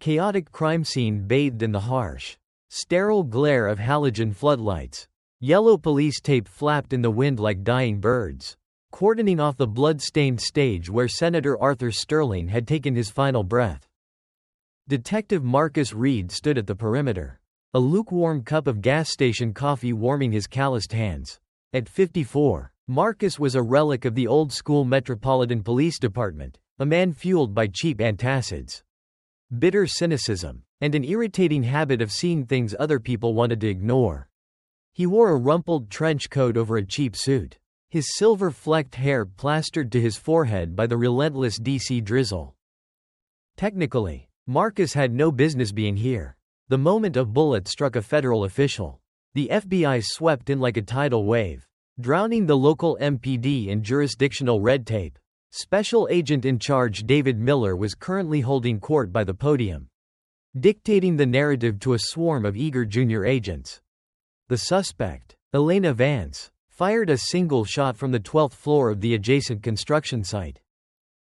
chaotic crime scene bathed in the harsh, sterile glare of halogen floodlights. Yellow police tape flapped in the wind like dying birds, cordoning off the blood-stained stage where Senator Arthur Sterling had taken his final breath. Detective Marcus Reed stood at the perimeter, a lukewarm cup of gas station coffee warming his calloused hands. At 54, Marcus was a relic of the old-school Metropolitan Police Department, a man fueled by cheap antacids, bitter cynicism, and an irritating habit of seeing things other people wanted to ignore. He wore a rumpled trench coat over a cheap suit, his silver-flecked hair plastered to his forehead by the relentless DC drizzle. Technically, Marcus had no business being here. The moment a bullet struck a federal official, the FBI swept in like a tidal wave, drowning the local MPD in jurisdictional red tape. Special Agent in Charge David Miller was currently holding court by the podium, dictating the narrative to a swarm of eager junior agents. The suspect, Elena Vance, fired a single shot from the 12th floor of the adjacent construction site.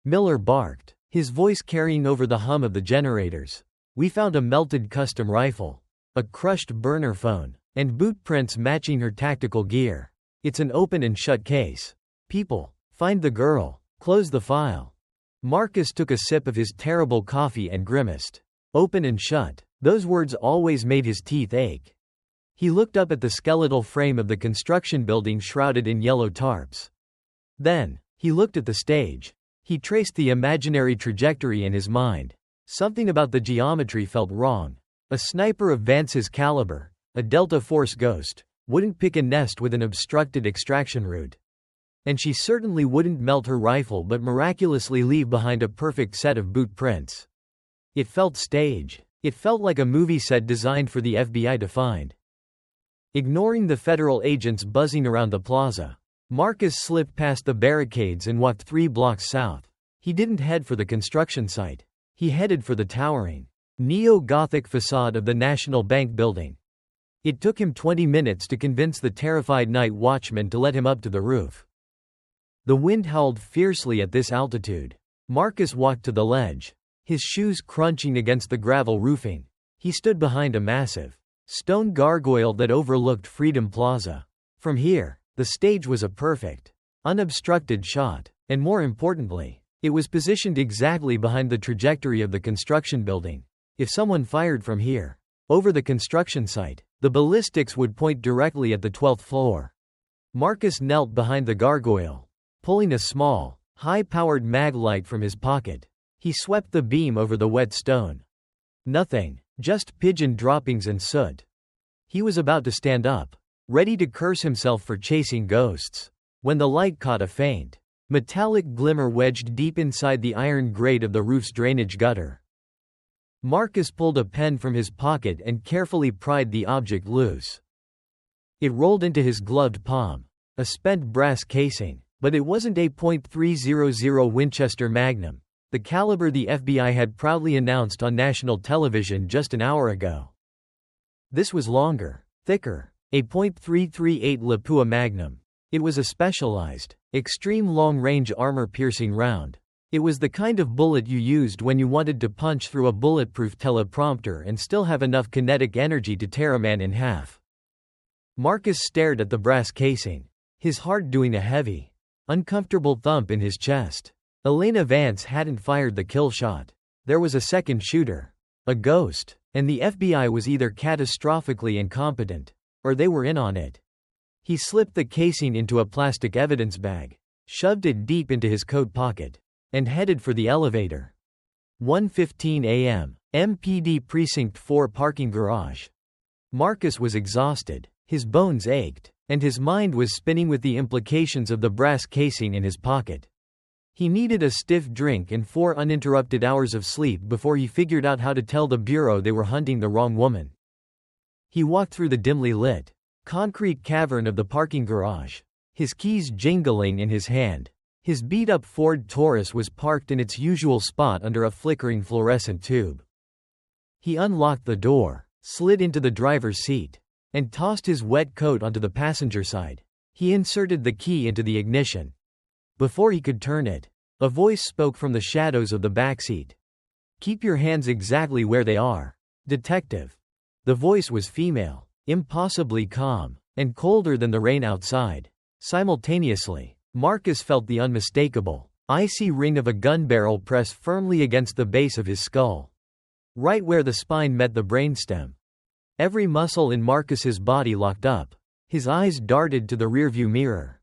Miller barked, his voice carrying over the hum of the generators. We found a melted custom rifle, a crushed burner phone, and boot prints matching her tactical gear. It's an open and shut case. People, find the girl, close the file. Marcus took a sip of his terrible coffee and grimaced. Open and shut. Those words always made his teeth ache. He looked up at the skeletal frame of the construction building shrouded in yellow tarps. Then, he looked at the stage. He traced the imaginary trajectory in his mind. Something about the geometry felt wrong. A sniper of Vance's caliber, a Delta Force ghost, wouldn't pick a nest with an obstructed extraction route. And she certainly wouldn't melt her rifle but miraculously leave behind a perfect set of boot prints. It felt staged. It felt like a movie set designed for the FBI to find. Ignoring the federal agents buzzing around the plaza, Marcus slipped past the barricades and walked 3 blocks south. He didn't head for the construction site. He headed for the towering, neo-Gothic facade of the National Bank building. It took him 20 minutes to convince the terrified night watchman to let him up to the roof. The wind howled fiercely at this altitude. Marcus walked to the ledge, his shoes crunching against the gravel roofing. He stood behind a massive stone gargoyle that overlooked Freedom Plaza. From here, the stage was a perfect, unobstructed shot, and more importantly, it was positioned exactly behind the trajectory of the construction building. If someone fired from here, over the construction site, the ballistics would point directly at the 12th floor. Marcus knelt behind the gargoyle, pulling a small, high-powered mag light from his pocket. He swept the beam over the wet stone. Nothing, just pigeon droppings and soot. He was about to stand up, ready to curse himself for chasing ghosts, when the light caught a faint, metallic glimmer wedged deep inside the iron grate of the roof's drainage gutter. Marcus pulled a pen from his pocket and carefully pried the object loose. It rolled into his gloved palm, a spent brass casing, but it wasn't a .300 Winchester Magnum, the caliber the FBI had proudly announced on national television just an hour ago. This was longer, thicker, a .338 Lapua Magnum. It was a specialized, extreme long-range armor-piercing round. It was the kind of bullet you used when you wanted to punch through a bulletproof teleprompter and still have enough kinetic energy to tear a man in half. Marcus stared at the brass casing, his heart doing a heavy, uncomfortable thump in his chest. Elena Vance hadn't fired the kill shot. There was a second shooter, a ghost, and the FBI was either catastrophically incompetent, or they were in on it. He slipped the casing into a plastic evidence bag. shoved it deep into his coat pocket, and headed for the elevator. 1:15 a.m. MPD Precinct 4 parking garage. Marcus was exhausted, his bones ached, and his mind was spinning with the implications of the brass casing in his pocket. He needed a stiff drink and 4 uninterrupted hours of sleep before he figured out how to tell the bureau they were hunting the wrong woman. He walked through the dimly lit, concrete cavern of the parking garage, his keys jingling in his hand. His beat-up Ford Taurus was parked in its usual spot under a flickering fluorescent tube. He unlocked the door, slid into the driver's seat, and tossed his wet coat onto the passenger side. He inserted the key into the ignition. Before he could turn it, a voice spoke from the shadows of the backseat. "Keep your hands exactly where they are, detective." The voice was female, impossibly calm, and colder than the rain outside. Simultaneously, Marcus felt the unmistakable, icy ring of a gun barrel press firmly against the base of his skull, right where the spine met the brainstem. Every muscle in Marcus's body locked up. His eyes darted to the rearview mirror.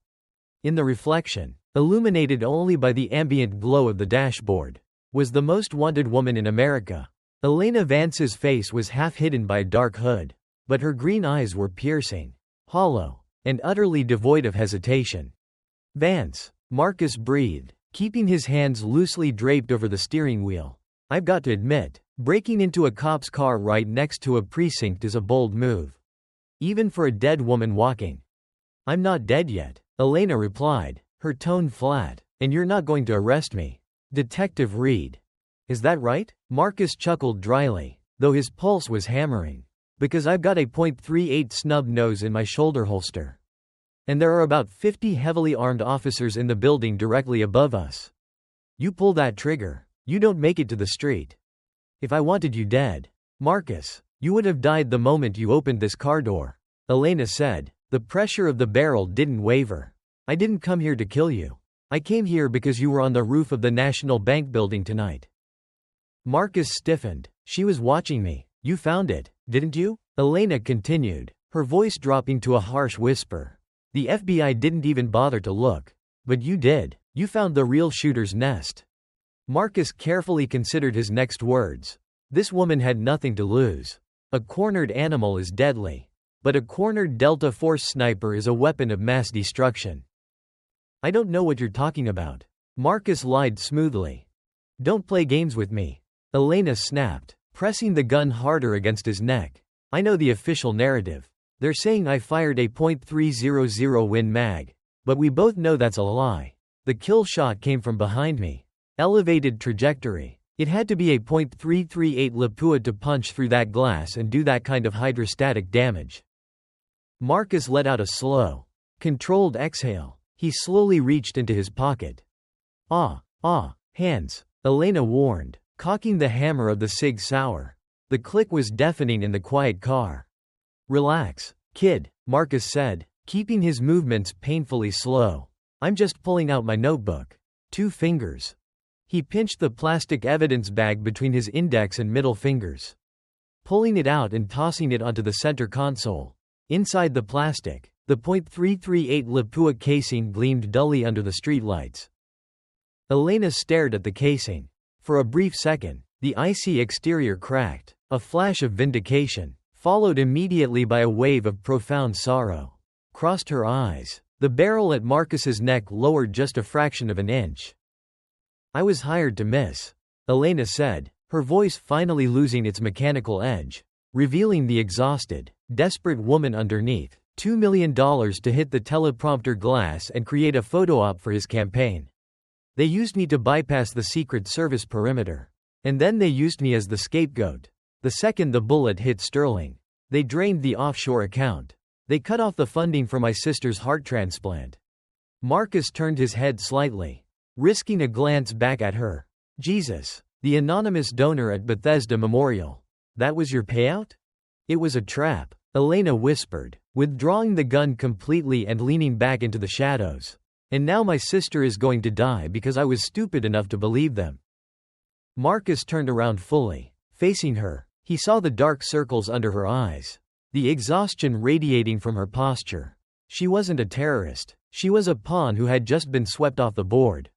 In the reflection, illuminated only by the ambient glow of the dashboard, was the most wanted woman in America. Elena Vance's face was half hidden by a dark hood, but her green eyes were piercing, hollow, and utterly devoid of hesitation. "Vance," Marcus breathed, keeping his hands loosely draped over the steering wheel. "I've got to admit, breaking into a cop's car right next to a precinct is a bold move. Even for a dead woman walking." "I'm not dead yet," Elena replied, her tone flat. "And you're not going to arrest me, Detective Reed. Is that right?" Marcus chuckled dryly, though his pulse was hammering. "Because I've got a .38 snub nose in my shoulder holster. And there are about 50 heavily armed officers in the building directly above us. You pull that trigger, you don't make it to the street. If I wanted you dead, Marcus, you would have died the moment you opened this car door," Elena said. The pressure of the barrel didn't waver. "I didn't come here to kill you. I came here because you were on the roof of the National Bank building tonight." Marcus stiffened. "She was watching me. You found it, didn't you?" Elena continued, her voice dropping to a harsh whisper. "The FBI didn't even bother to look. But you did. You found the real shooter's nest." Marcus carefully considered his next words. This woman had nothing to lose. A cornered animal is deadly. But a cornered Delta Force sniper is a weapon of mass destruction. "I don't know what you're talking about." Marcus lied smoothly. "Don't play games with me," Elena snapped, pressing the gun harder against his neck. "I know the official narrative. They're saying I fired a .300 Win Mag. But we both know that's a lie. The kill shot came from behind me. Elevated trajectory. It had to be a .338 Lapua to punch through that glass and do that kind of hydrostatic damage." Marcus let out a slow, controlled exhale. He slowly reached into his pocket. Hands," Elena warned, cocking the hammer of the Sig Sauer. The click was deafening in the quiet car. "Relax, kid," Marcus said, keeping his movements painfully slow. "I'm just pulling out my notebook." 2 fingers. He pinched the plastic evidence bag between his index and middle fingers, pulling it out and tossing it onto the center console. Inside the plastic, the .338 Lapua casing gleamed dully under the streetlights. Elena stared at the casing. For a brief second, the icy exterior cracked, a flash of vindication, followed immediately by a wave of profound sorrow, crossed her eyes. The barrel at Marcus's neck lowered just a fraction of an inch. "I was hired to miss," Elena said, her voice finally losing its mechanical edge, revealing the exhausted, desperate woman underneath. $2 million to hit the teleprompter glass and create a photo op for his campaign. They used me to bypass the Secret Service perimeter. And then they used me as the scapegoat. The second the bullet hit Sterling, they drained the offshore account. They cut off the funding for my sister's heart transplant." Marcus turned his head slightly, risking a glance back at her. "Jesus, the anonymous donor at Bethesda Memorial. That was your payout?" "It was a trap," Elena whispered, withdrawing the gun completely and leaning back into the shadows. "And now my sister is going to die because I was stupid enough to believe them." Marcus turned around fully, facing her. He saw the dark circles under her eyes, the exhaustion radiating from her posture. She wasn't a terrorist. She was a pawn who had just been swept off the board.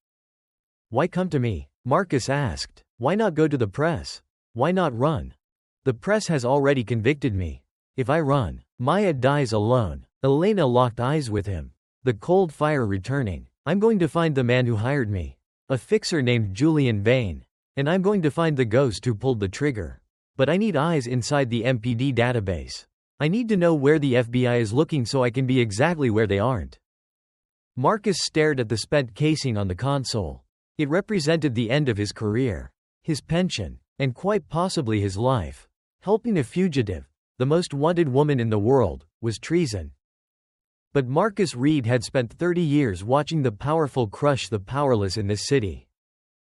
"Why come to me?" Marcus asked. "Why not go to the press? Why not run? The press has already convicted me. If I run, Maya dies alone." Elena locked eyes with him, the cold fire returning. "I'm going to find the man who hired me. A fixer named Julian Vane. And I'm going to find the ghost who pulled the trigger. But I need eyes inside the MPD database. I need to know where the FBI is looking so I can be exactly where they aren't." Marcus stared at the spent casing on the console. It represented the end of his career, his pension, and quite possibly his life. Helping a fugitive, the most wanted woman in the world, was treason. But Marcus Reed had spent 30 years watching the powerful crush the powerless in this city.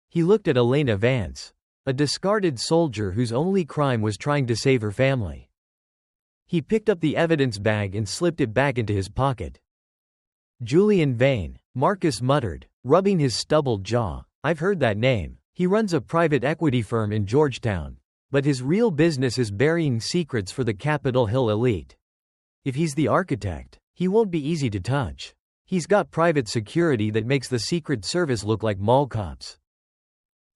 He looked at Elena Vance, a discarded soldier whose only crime was trying to save her family. He picked up the evidence bag and slipped it back into his pocket. "Julian Vane," Marcus muttered, rubbing his stubbled jaw. "I've heard that name. He runs a private equity firm in Georgetown. But his real business is burying secrets for the Capitol Hill elite. If he's the architect, he won't be easy to touch. He's got private security that makes the Secret Service look like mall cops."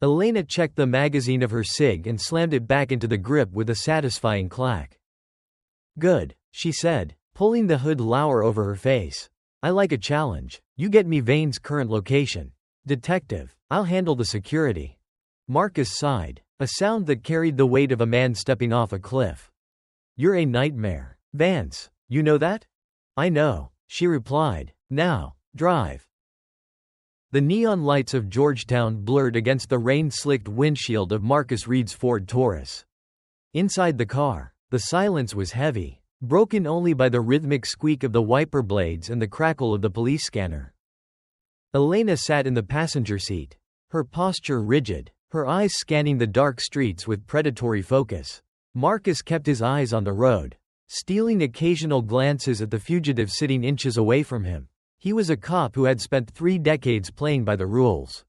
Elena checked the magazine of her cig and slammed it back into the grip with a satisfying clack. "Good," she said, pulling the hood lower over her face. "I like a challenge. You get me Vane's current location. Detective, I'll handle the security." Marcus sighed, a sound that carried the weight of a man stepping off a cliff. "You're a nightmare, Vance. You know that?" "I know," she replied. "Now, drive." The neon lights of Georgetown blurred against the rain-slicked windshield of Marcus Reed's Ford Taurus. Inside the car, the silence was heavy, broken only by the rhythmic squeak of the wiper blades and the crackle of the police scanner. Elena sat in the passenger seat, her posture rigid, her eyes scanning the dark streets with predatory focus. Marcus kept his eyes on the road, stealing occasional glances at the fugitive sitting inches away from him. He was a cop who had spent 3 decades playing by the rules.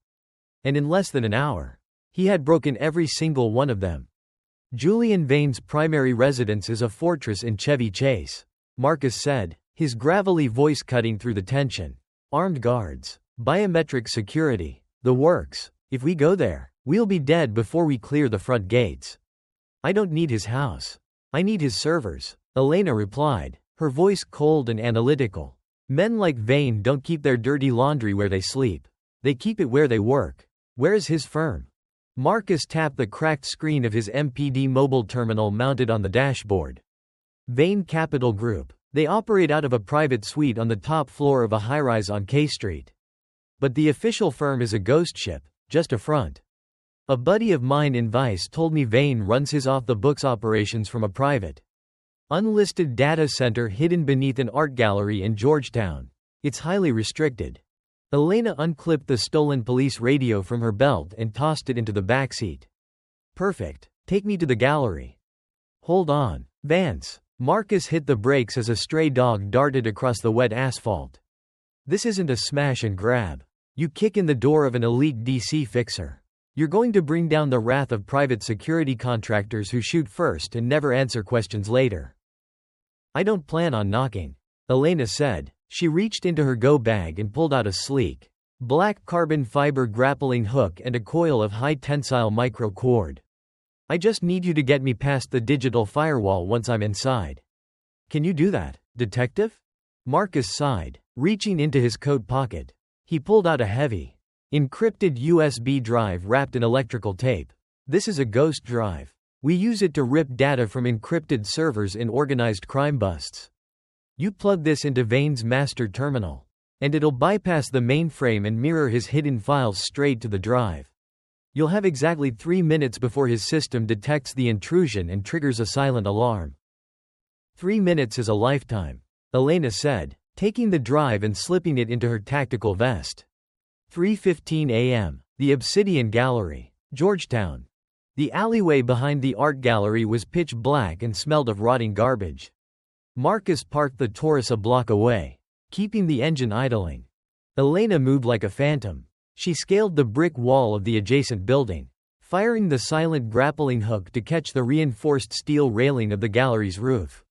And in less than an hour, he had broken every single one of them. "Julian Vane's primary residence is a fortress in Chevy Chase," Marcus said, his gravelly voice cutting through the tension. "Armed guards, biometric security, the works. If we go there, we'll be dead before we clear the front gates." "I don't need his house. I need his servers," Elena replied, her voice cold and analytical. "Men like Vane don't keep their dirty laundry where they sleep. They keep it where they work. Where is his firm?" Marcus tapped the cracked screen of his MPD mobile terminal mounted on the dashboard. "Vane Capital Group. They operate out of a private suite on the top floor of a high-rise on K Street. But the official firm is a ghost ship, just a front. A buddy of mine in Vice told me Vane runs his off-the-books operations from a private, unlisted data center hidden beneath an art gallery in Georgetown. It's highly restricted." Elena unclipped the stolen police radio from her belt and tossed it into the backseat. "Perfect. Take me to the gallery." "Hold on, Vance." Marcus hit the brakes as a stray dog darted across the wet asphalt. "This isn't a smash and grab. You kick in the door of an elite DC fixer. You're going to bring down the wrath of private security contractors who shoot first and never answer questions later." "I don't plan on knocking," Elena said. She reached into her go bag and pulled out a sleek, black carbon fiber grappling hook and a coil of high-tensile micro cord. "I just need you to get me past the digital firewall once I'm inside." "Can you do that, detective?" Marcus sighed, reaching into his coat pocket. He pulled out a heavy, encrypted USB drive wrapped in electrical tape. "This is a ghost drive. We use it to rip data from encrypted servers in organized crime busts. You plug this into Vane's master terminal, and it'll bypass the mainframe and mirror his hidden files straight to the drive. You'll have exactly 3 minutes before his system detects the intrusion and triggers a silent alarm." 3 minutes is a lifetime, Elena said, taking the drive and slipping it into her tactical vest. 3:15 a.m., the Obsidian Gallery, Georgetown. The alleyway behind the art gallery was pitch black and smelled of rotting garbage. Marcus parked the Taurus a block away, keeping the engine idling. Elena moved like a phantom. She scaled the brick wall of the adjacent building, firing the silent grappling hook to catch the reinforced steel railing of the gallery's roof.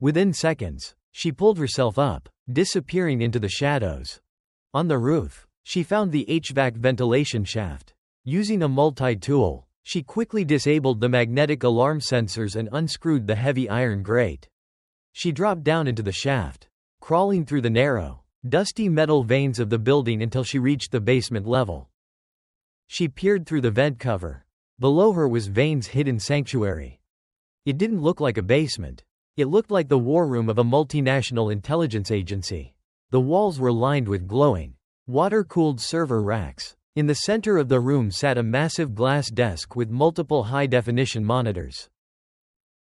Within seconds, she pulled herself up, disappearing into the shadows. On the roof, she found the HVAC ventilation shaft. Using a multi-tool, she quickly disabled the magnetic alarm sensors and unscrewed the heavy iron grate. She dropped down into the shaft, crawling through the narrow, dusty metal veins of the building until she reached the basement level. She peered through the vent cover. Below her was Vane's hidden sanctuary. It didn't look like a basement. It looked like the war room of a multinational intelligence agency. The walls were lined with glowing, water-cooled server racks. In the center of the room sat a massive glass desk with multiple high-definition monitors.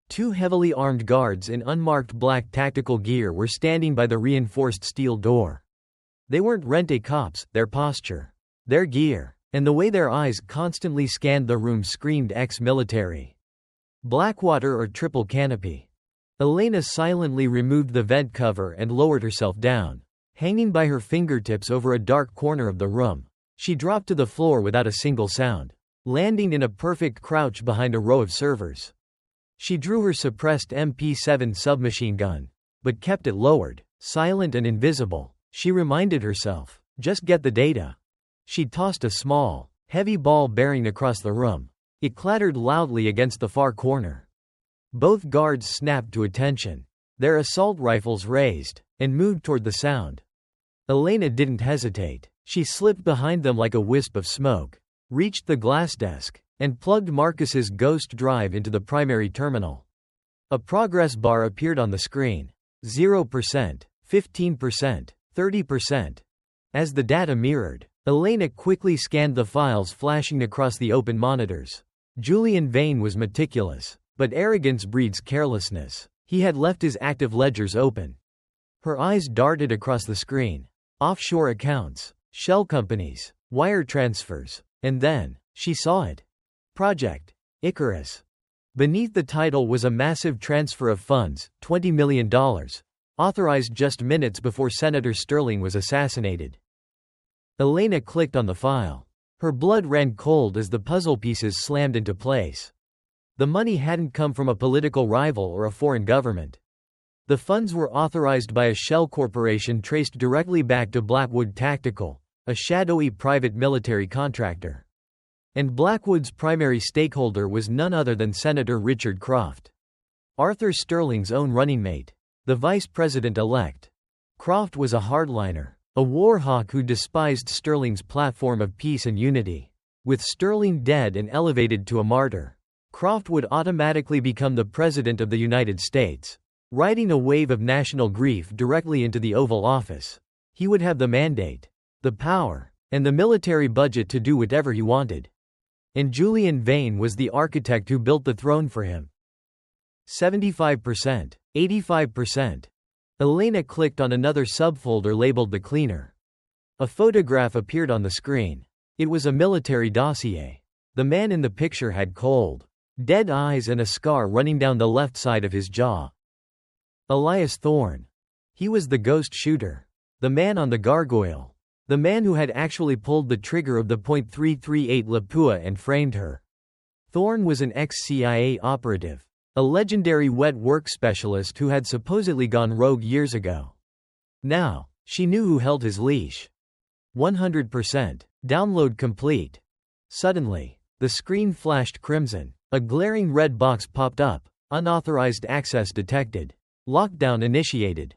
Two heavily armed guards in unmarked black tactical gear were standing by the reinforced steel door. They weren't rent-a-cops, their posture, their gear, and the way their eyes constantly scanned the room screamed ex-military. Blackwater or triple canopy. Elena silently removed the vent cover and lowered herself down. Hanging by her fingertips over a dark corner of the room, she dropped to the floor without a single sound, landing in a perfect crouch behind a row of servers. She drew her suppressed MP7 submachine gun, but kept it lowered, silent and invisible. She reminded herself, just get the data. She tossed a small, heavy ball bearing across the room. It clattered loudly against the far corner. Both guards snapped to attention, their assault rifles raised, and moved toward the sound. Elena didn't hesitate. She slipped behind them like a wisp of smoke, reached the glass desk, and plugged Marcus's ghost drive into the primary terminal. A progress bar appeared on the screen. 0%, 15%, 30%. As the data mirrored, Elena quickly scanned the files flashing across the open monitors. Julian Vane was meticulous, but arrogance breeds carelessness. He had left his active ledgers open. Her eyes darted across the screen. Offshore accounts, shell companies, wire transfers, and then, she saw it. Project Icarus. Beneath the title was a massive transfer of funds, $20 million, authorized just minutes before Senator Sterling was assassinated. Elena clicked on the file. Her blood ran cold as the puzzle pieces slammed into place. The money hadn't come from a political rival or a foreign government. The funds were authorized by a shell corporation traced directly back to Blackwood Tactical, a shadowy private military contractor. And Blackwood's primary stakeholder was none other than Senator Richard Croft, Arthur Sterling's own running mate, the vice president-elect. Croft was a hardliner, a war hawk who despised Sterling's platform of peace and unity. With Sterling dead and elevated to a martyr, Croft would automatically become the President of the United States, riding a wave of national grief directly into the Oval Office. He would have the mandate, the power, and the military budget to do whatever he wanted. And Julian Vane was the architect who built the throne for him. 75%, 85%. Elena clicked on another subfolder labeled The Cleaner. A photograph appeared on the screen. It was a military dossier. The man in the picture had cold, dead eyes and a scar running down the left side of his jaw. Elias Thorne. He was the ghost shooter. The man on the gargoyle. The man who had actually pulled the trigger of the .338 Lapua and framed her. Thorne was an ex-CIA operative, a legendary wet work specialist who had supposedly gone rogue years ago. Now, she knew who held his leash. 100%. Download complete. Suddenly, the screen flashed crimson. A glaring red box popped up. Unauthorized access detected. Lockdown initiated.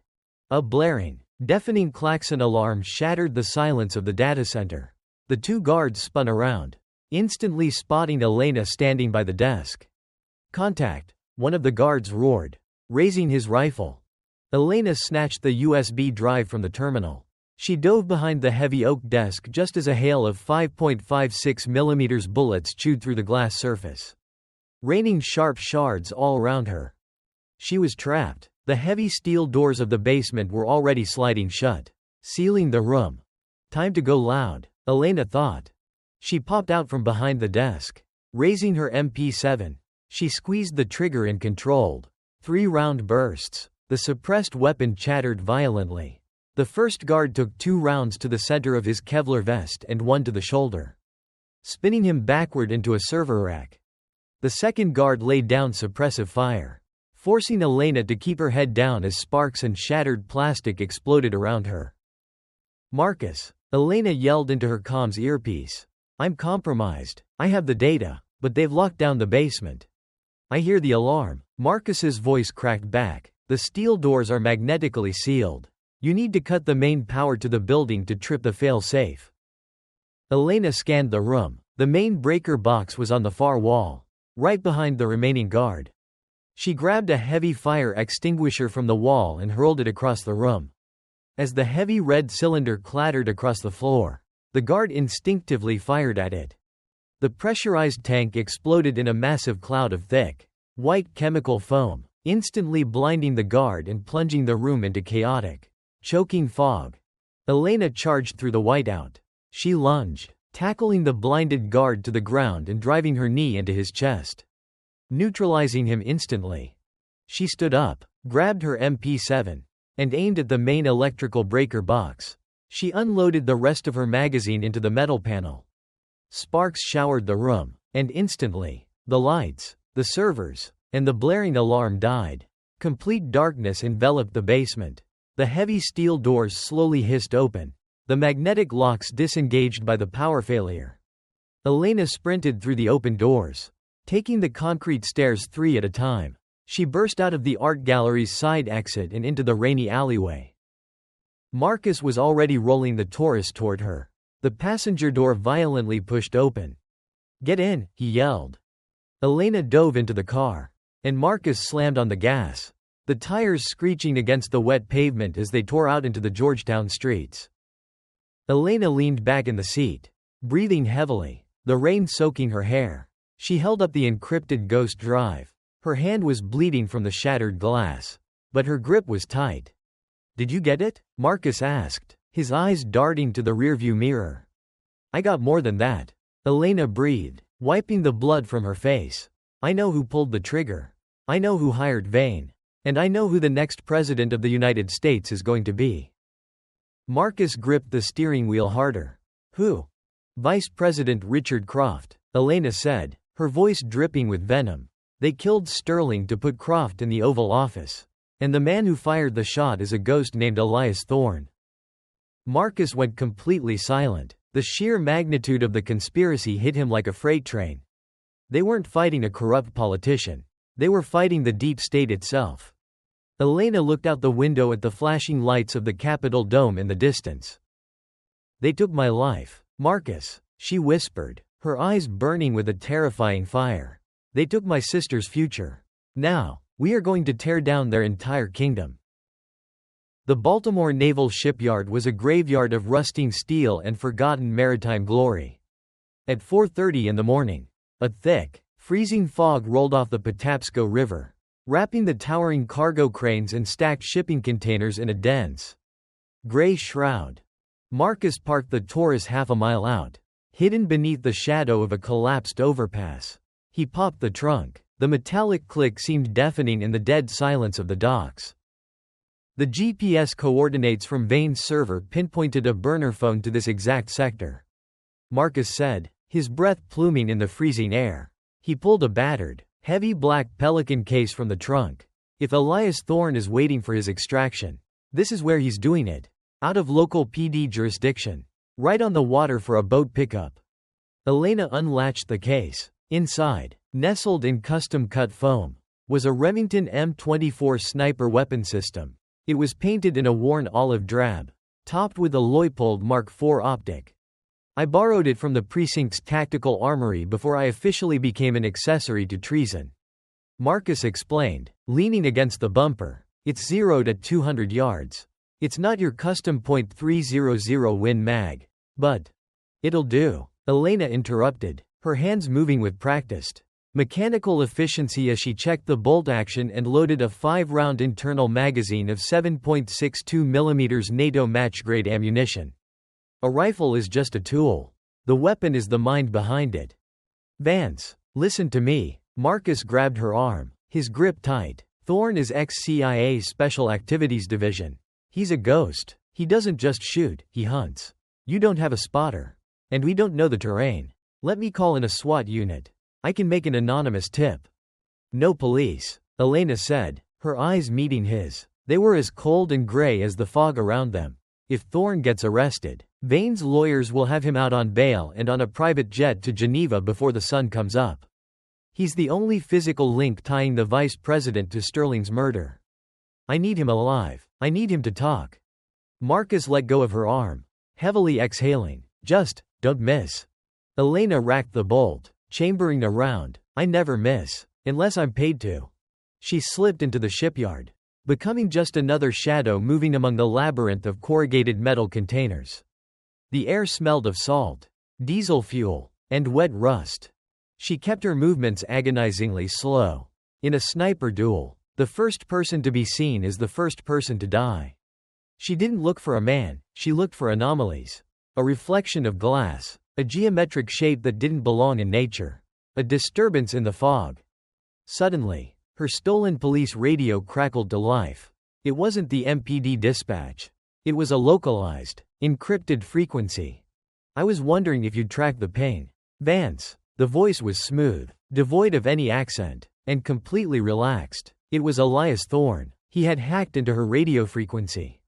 A blaring, deafening klaxon alarm shattered the silence of the data center. The two guards spun around, instantly spotting Elena standing by the desk. Contact, one of the guards roared, raising his rifle. Elena snatched the USB drive from the terminal. She dove behind the heavy oak desk just as a hail of 5.56 mm bullets chewed through the glass surface, raining sharp shards all around her. She was trapped. The heavy steel doors of the basement were already sliding shut, sealing the room. Time to go loud, Elena thought. She popped out from behind the desk. Raising her MP7, she squeezed the trigger and controlled 3-round bursts. The suppressed weapon chattered violently. The first guard took 2 rounds to the center of his Kevlar vest and 1 to the shoulder, spinning him backward into a server rack. The second guard laid down suppressive fire. forcing Elena to keep her head down as sparks and shattered plastic exploded around her. "Marcus," Elena yelled into her comms earpiece. "I'm compromised. I have the data, but they've locked down the basement." "I hear the alarm." Marcus's voice cracked back. "The steel doors are magnetically sealed. You need to cut the main power to the building to trip the fail-safe." Elena scanned the room. The main breaker box was on the far wall, right behind the remaining guard. She grabbed a heavy fire extinguisher from the wall and hurled it across the room. As the heavy red cylinder clattered across the floor, the guard instinctively fired at it. The pressurized tank exploded in a massive cloud of thick, white chemical foam, instantly blinding the guard and plunging the room into chaotic, choking fog. Elena charged through the whiteout. She lunged, tackling the blinded guard to the ground and driving her knee into his chest, neutralizing him instantly. She stood up, grabbed her MP7, and aimed at the main electrical breaker box. She unloaded the rest of her magazine into the metal panel. Sparks showered the room, and instantly, the lights, the servers, and the blaring alarm died. Complete darkness enveloped the basement. The heavy steel doors slowly hissed open, the magnetic locks disengaged by the power failure. Elena sprinted through the open doors, taking the concrete stairs 3 at a time. She burst out of the art gallery's side exit and into the rainy alleyway. Marcus was already rolling the Taurus toward her. The passenger door violently pushed open. "Get in," he yelled. Elena dove into the car, and Marcus slammed on the gas, the tires screeching against the wet pavement as they tore out into the Georgetown streets. Elena leaned back in the seat, breathing heavily, the rain soaking her hair. She held up the encrypted Ghost drive. Her hand was bleeding from the shattered glass, but her grip was tight. "Did you get it?" Marcus asked, his eyes darting to the rearview mirror. "I got more than that," Elena breathed, wiping the blood from her face. "I know who pulled the trigger. I know who hired Vane. And I know who the next president of the United States is going to be." Marcus gripped the steering wheel harder. "Who?" "Vice President Richard Croft," Elena said, her voice dripping with venom. "They killed Sterling to put Croft in the Oval Office. And the man who fired the shot is a ghost named Elias Thorne." Marcus went completely silent. The sheer magnitude of the conspiracy hit him like a freight train. They weren't fighting a corrupt politician. They were fighting the deep state itself. Elena looked out the window at the flashing lights of the Capitol dome in the distance. "They took my life, Marcus," she whispered, her eyes burning with a terrifying fire. "They took my sister's future. Now, we are going to tear down their entire kingdom." The Baltimore Naval Shipyard was a graveyard of rusting steel and forgotten maritime glory. At 4:30 in the morning, a thick, freezing fog rolled off the Patapsco River, wrapping the towering cargo cranes and stacked shipping containers in a dense, gray shroud. Marcus parked the Taurus half a mile out, hidden beneath the shadow of a collapsed overpass. He popped the trunk. The metallic click seemed deafening in the dead silence of the docks. The GPS coordinates from Vane's server pinpointed a burner phone to this exact sector, Marcus said, his breath pluming in the freezing air. He pulled a battered, heavy black Pelican case from the trunk. "If Elias Thorne is waiting for his extraction, this is where he's doing it. Out of local PD jurisdiction. Right on the water for a boat pickup." Elena unlatched the case. Inside, nestled in custom-cut foam, was a Remington M24 sniper weapon system. It was painted in a worn olive drab, topped with a Leupold Mark IV optic. "I borrowed it from the precinct's tactical armory before I officially became an accessory to treason," Marcus explained, leaning against the bumper. "It's zeroed at 200 yards. It's not your custom .300 Win Mag. But it'll do," Elena interrupted, her hands moving with practiced mechanical efficiency as she checked the bolt action and loaded a 5-round internal magazine of 7.62 mm NATO match-grade ammunition. "A rifle is just a tool. The weapon is the mind behind it. Vance, listen to me." Marcus grabbed her arm, his grip tight. "Thorne is ex-CIA's Special Activities Division. He's a ghost. He doesn't just shoot, he hunts. You don't have a spotter. And we don't know the terrain. Let me call in a SWAT unit. I can make an anonymous tip." "No police," Elena said, her eyes meeting his. They were as cold and gray as the fog around them. If Thorne gets arrested, Vane's lawyers will have him out on bail and on a private jet to Geneva before the sun comes up. He's the only physical link tying the vice president to Sterling's murder. I need him alive. I need him to talk. Marcus let go of her arm, heavily exhaling. Just, don't miss. Elena racked the bolt, chambering around. I never miss. Unless I'm paid to. She slipped into the shipyard, becoming just another shadow moving among the labyrinth of corrugated metal containers. The air smelled of salt, diesel fuel, and wet rust. She kept her movements agonizingly slow. In a sniper duel, the first person to be seen is the first person to die. She didn't look for a man, she looked for anomalies. A reflection of glass, a geometric shape that didn't belong in nature. A disturbance in the fog. Suddenly, her stolen police radio crackled to life. It wasn't the MPD dispatch. It was a localized, encrypted frequency. I was wondering if you'd track the ping. Vance. The voice was smooth, devoid of any accent, and completely relaxed. It was Elias Thorne. He had hacked into her radio frequency.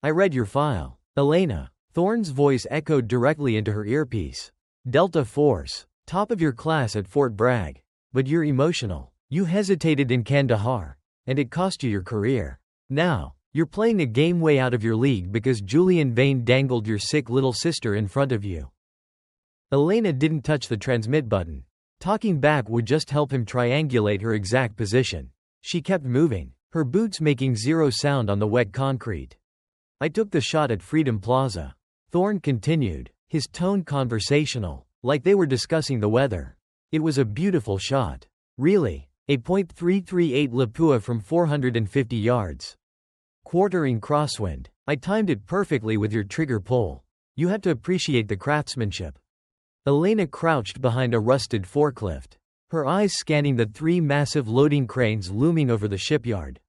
I read your file. Elena. Thorne's voice echoed directly into her earpiece. Delta Force. Top of your class at Fort Bragg. But you're emotional. You hesitated in Kandahar, and it cost you your career. Now, you're playing a game way out of your league because Julian Vane dangled your sick little sister in front of you. Elena didn't touch the transmit button. Talking back would just help him triangulate her exact position. She kept moving, her boots making zero sound on the wet concrete. I took the shot at Freedom Plaza. Thorne continued, his tone conversational, like they were discussing the weather. It was a beautiful shot. Really, a .338 Lapua from 450 yards. Quartering crosswind. I timed it perfectly with your trigger pull. You have to appreciate the craftsmanship. Elena crouched behind a rusted forklift, her eyes scanning the three massive loading cranes looming over the shipyard.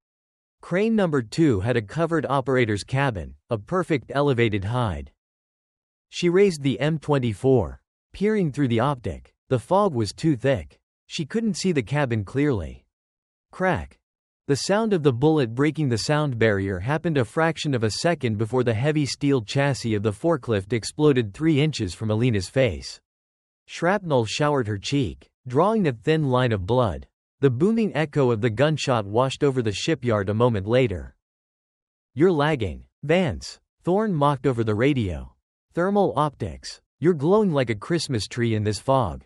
Crane number 2 had a covered operator's cabin, a perfect elevated hide. She raised the M24, peering through the optic. The fog was too thick. She couldn't see the cabin clearly. Crack. The sound of the bullet breaking the sound barrier happened a fraction of a second before the heavy steel chassis of the forklift exploded 3 inches from Elena's face. Shrapnel showered her cheek, drawing a thin line of blood. The booming echo of the gunshot washed over the shipyard a moment later. You're lagging, Vance. Thorne mocked over the radio. Thermal optics. You're glowing like a Christmas tree in this fog.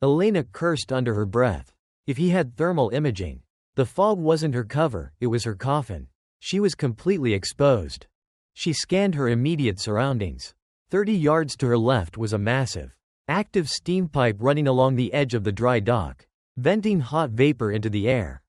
Elena cursed under her breath. If he had thermal imaging. The fog wasn't her cover, it was her coffin. She was completely exposed. She scanned her immediate surroundings. 30 yards to her left was a massive, active steam pipe running along the edge of the dry dock, venting hot vapor into the air.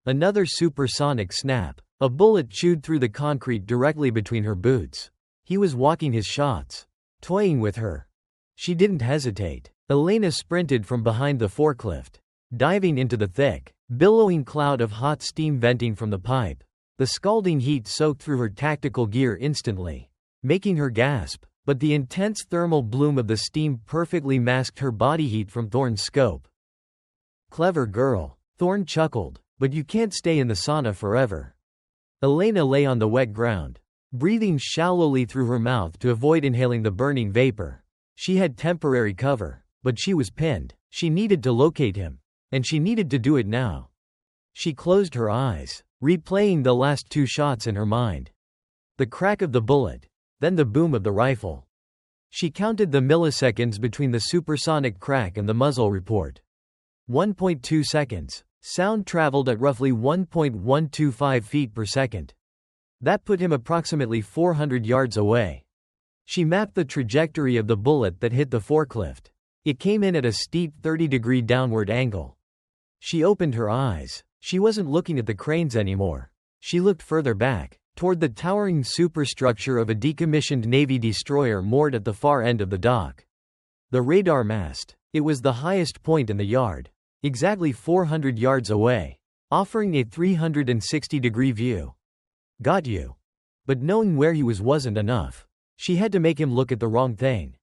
Another supersonic snap. A bullet chewed through the concrete directly between her boots. He was walking his shots, toying with her. She didn't hesitate. Elena sprinted from behind the forklift, diving into the thick, billowing cloud of hot steam venting from the pipe. The scalding heat soaked through her tactical gear instantly, making her gasp, but the intense thermal bloom of the steam perfectly masked her body heat from Thorne's scope. Clever girl. Thorne chuckled, but you can't stay in the sauna forever. Elena lay on the wet ground, breathing shallowly through her mouth to avoid inhaling the burning vapor. She had temporary cover, but she was pinned. She needed to locate him, and she needed to do it now. She closed her eyes, replaying the last 2 shots in her mind. The crack of the bullet, then the boom of the rifle. She counted the milliseconds between the supersonic crack and the muzzle report. 1.2 seconds. Sound traveled at roughly 1.125 feet per second. That put him approximately 400 yards away. She mapped the trajectory of the bullet that hit the forklift. It came in at a steep 30-degree downward angle. She opened her eyes. She wasn't looking at the cranes anymore. She looked further back, toward the towering superstructure of a decommissioned Navy destroyer moored at the far end of the dock. The radar mast. It was the highest point in the yard, exactly 400 yards away, offering a 360-degree view. Got you. But knowing where he was wasn't enough. She had to make him look at the wrong thing.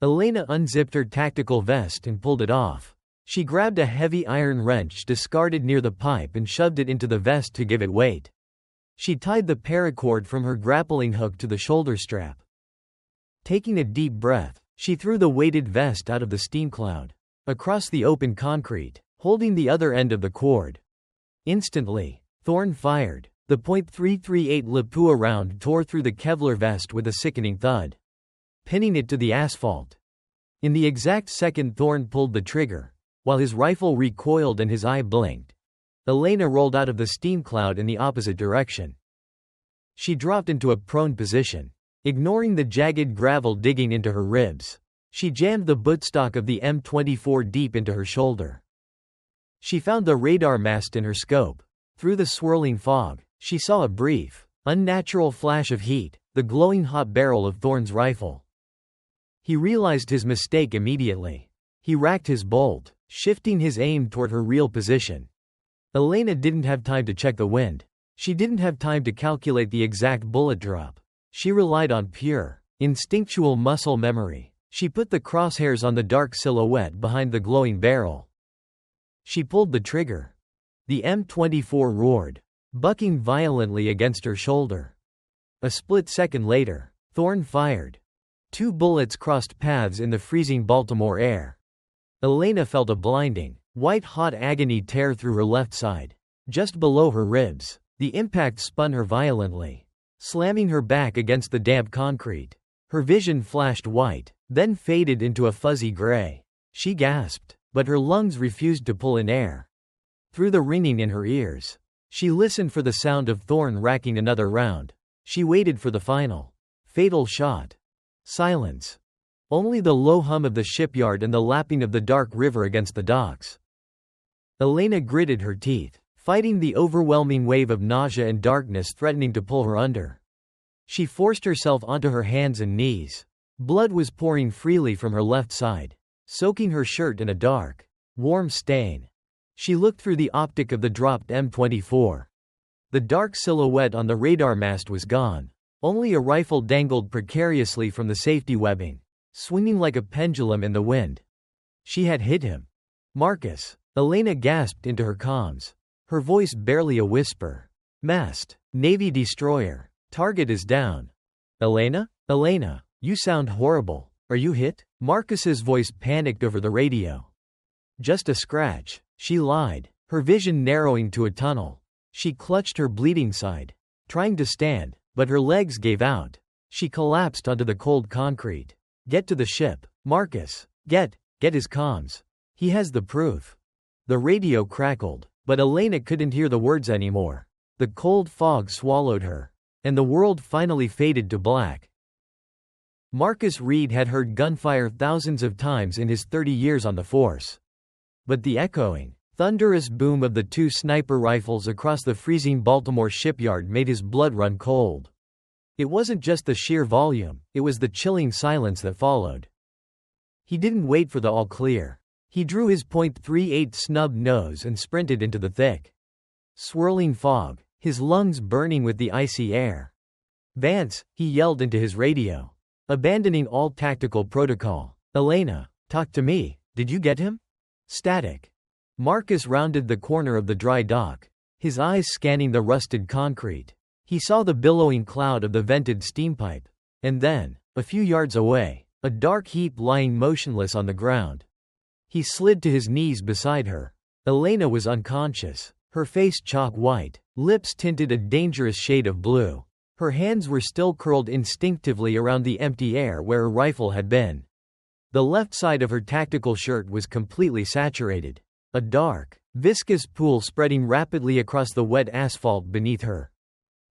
Elena unzipped her tactical vest and pulled it off. She grabbed a heavy iron wrench discarded near the pipe and shoved it into the vest to give it weight. She tied the paracord from her grappling hook to the shoulder strap. Taking a deep breath, she threw the weighted vest out of the steam cloud, across the open concrete, holding the other end of the cord. Instantly, Thorne fired. The .338 Lapua round tore through the Kevlar vest with a sickening thud, pinning it to the asphalt. In the exact second Thorne pulled the trigger, while his rifle recoiled and his eye blinked, Elena rolled out of the steam cloud in the opposite direction. She dropped into a prone position, ignoring the jagged gravel digging into her ribs. She jammed the buttstock of the M24 deep into her shoulder. She found the radar mast in her scope. Through the swirling fog, she saw a brief, unnatural flash of heat, the glowing hot barrel of Thorne's rifle. He realized his mistake immediately. He racked his bolt, shifting his aim toward her real position. Elena didn't have time to check the wind. She didn't have time to calculate the exact bullet drop. She relied on pure, instinctual muscle memory. She put the crosshairs on the dark silhouette behind the glowing barrel. She pulled the trigger. The M24 roared, bucking violently against her shoulder. A split second later, Thorne fired. 2 bullets crossed paths in the freezing Baltimore air. Elena felt a blinding, white-hot agony tear through her left side, just below her ribs. The impact spun her violently, slamming her back against the damp concrete. Her vision flashed white, then faded into a fuzzy gray. She gasped, but her lungs refused to pull in air. Through the ringing in her ears, she listened for the sound of Thorne racking another round. She waited for the final, fatal shot. Silence. Only the low hum of the shipyard and the lapping of the dark river against the docks. Elena gritted her teeth, fighting the overwhelming wave of nausea and darkness threatening to pull her under. She forced herself onto her hands and knees. Blood was pouring freely from her left side, soaking her shirt in a dark, warm stain. She looked through the optic of the dropped M24. The dark silhouette on the radar mast was gone. Only a rifle dangled precariously from the safety webbing, swinging like a pendulum in the wind. She had hit him. Marcus. Elena gasped into her comms, her voice barely a whisper. Mast. Navy destroyer. Target is down. Elena? Elena, you sound horrible. Are you hit? Marcus's voice panicked over the radio. Just a scratch, she lied, her vision narrowing to a tunnel. She clutched her bleeding side, trying to stand, but her legs gave out. She collapsed onto the cold concrete. Get to the ship. Marcus. Get his comms. He has the proof. The radio crackled, but Elena couldn't hear the words anymore. The cold fog swallowed her, and the world finally faded to black. Marcus Reed had heard gunfire thousands of times in his 30 years on the force. But the echoing, thunderous boom of the 2 sniper rifles across the freezing Baltimore shipyard made his blood run cold. It wasn't just the sheer volume, it was the chilling silence that followed. He didn't wait for the all clear. He drew his .38 snub nose and sprinted into the thick, swirling fog, his lungs burning with the icy air. Vance, he yelled into his radio, abandoning all tactical protocol. Elena, talk to me, did you get him? Static. Marcus rounded the corner of the dry dock, his eyes scanning the rusted concrete. He saw the billowing cloud of the vented steam pipe, and then, a few yards away, a dark heap lying motionless on the ground. He slid to his knees beside her. Elena was unconscious, her face chalk white, lips tinted a dangerous shade of blue. Her hands were still curled instinctively around the empty air where her rifle had been. The left side of her tactical shirt was completely saturated, a dark, viscous pool spreading rapidly across the wet asphalt beneath her.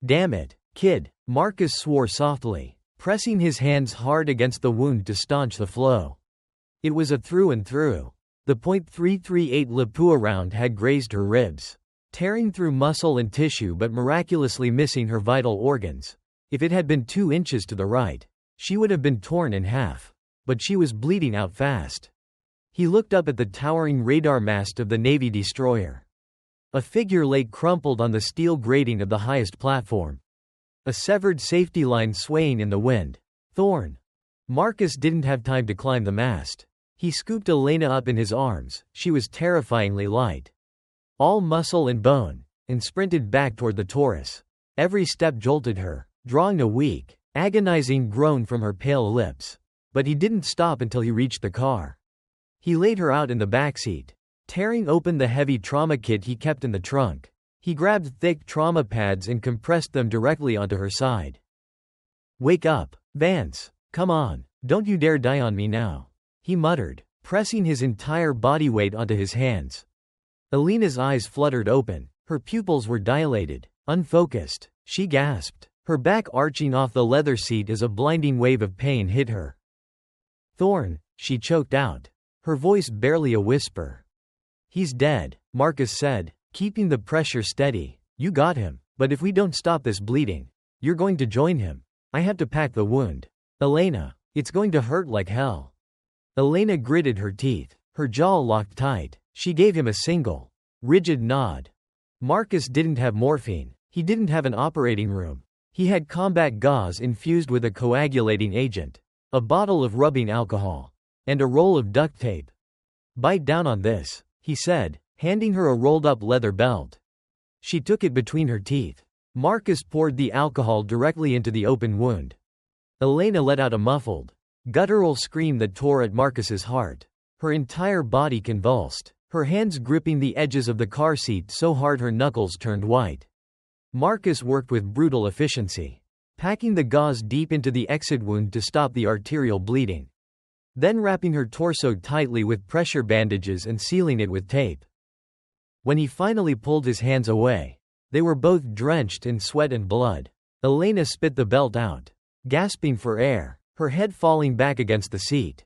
Damn it, kid, Marcus swore softly, pressing his hands hard against the wound to staunch the flow. It was a through and through. The .338 Lapua round had grazed her ribs, tearing through muscle and tissue but miraculously missing her vital organs. If it had been 2 inches to the right, she would have been torn in half. But she was bleeding out fast. He looked up at the towering radar mast of the Navy destroyer. A figure lay crumpled on the steel grating of the highest platform, a severed safety line swaying in the wind. Thorne. Marcus didn't have time to climb the mast. He scooped Elena up in his arms, she was terrifyingly light, all muscle and bone, and sprinted back toward the Taurus. Every step jolted her, drawing a weak, agonizing groan from her pale lips. But he didn't stop until he reached the car. He laid her out in the backseat, tearing open the heavy trauma kit he kept in the trunk. He grabbed thick trauma pads and compressed them directly onto her side. "Wake up, Vance. Come on, don't you dare die on me now," he muttered, pressing his entire body weight onto his hands. Elena's eyes fluttered open, her pupils were dilated, unfocused. She gasped, her back arching off the leather seat as a blinding wave of pain hit her. "Thorn," she choked out, her voice barely a whisper. "He's dead," Marcus said, keeping the pressure steady. "You got him, but if we don't stop this bleeding, you're going to join him. I have to pack the wound. Elena, it's going to hurt like hell." Elena gritted her teeth, her jaw locked tight. She gave him a single, rigid nod. Marcus didn't have morphine. He didn't have an operating room. He had combat gauze infused with a coagulating agent, a bottle of rubbing alcohol, and a roll of duct tape. "Bite down on this," he said, handing her a rolled-up leather belt. She took it between her teeth. Marcus poured the alcohol directly into the open wound. Elena let out a muffled, guttural scream that tore at Marcus's heart. Her entire body convulsed, her hands gripping the edges of the car seat so hard her knuckles turned white. Marcus worked with brutal efficiency, packing the gauze deep into the exit wound to stop the arterial bleeding, then wrapping her torso tightly with pressure bandages and sealing it with tape. When he finally pulled his hands away, they were both drenched in sweat and blood. Elena spit the belt out, gasping for air, her head falling back against the seat.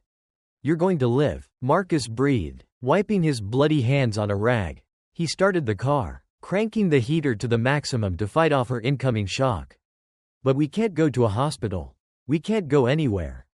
"You're going to live," Marcus breathed, wiping his bloody hands on a rag. He started the car, cranking the heater to the maximum to fight off her incoming shock. "But we can't go to a hospital. We can't go anywhere."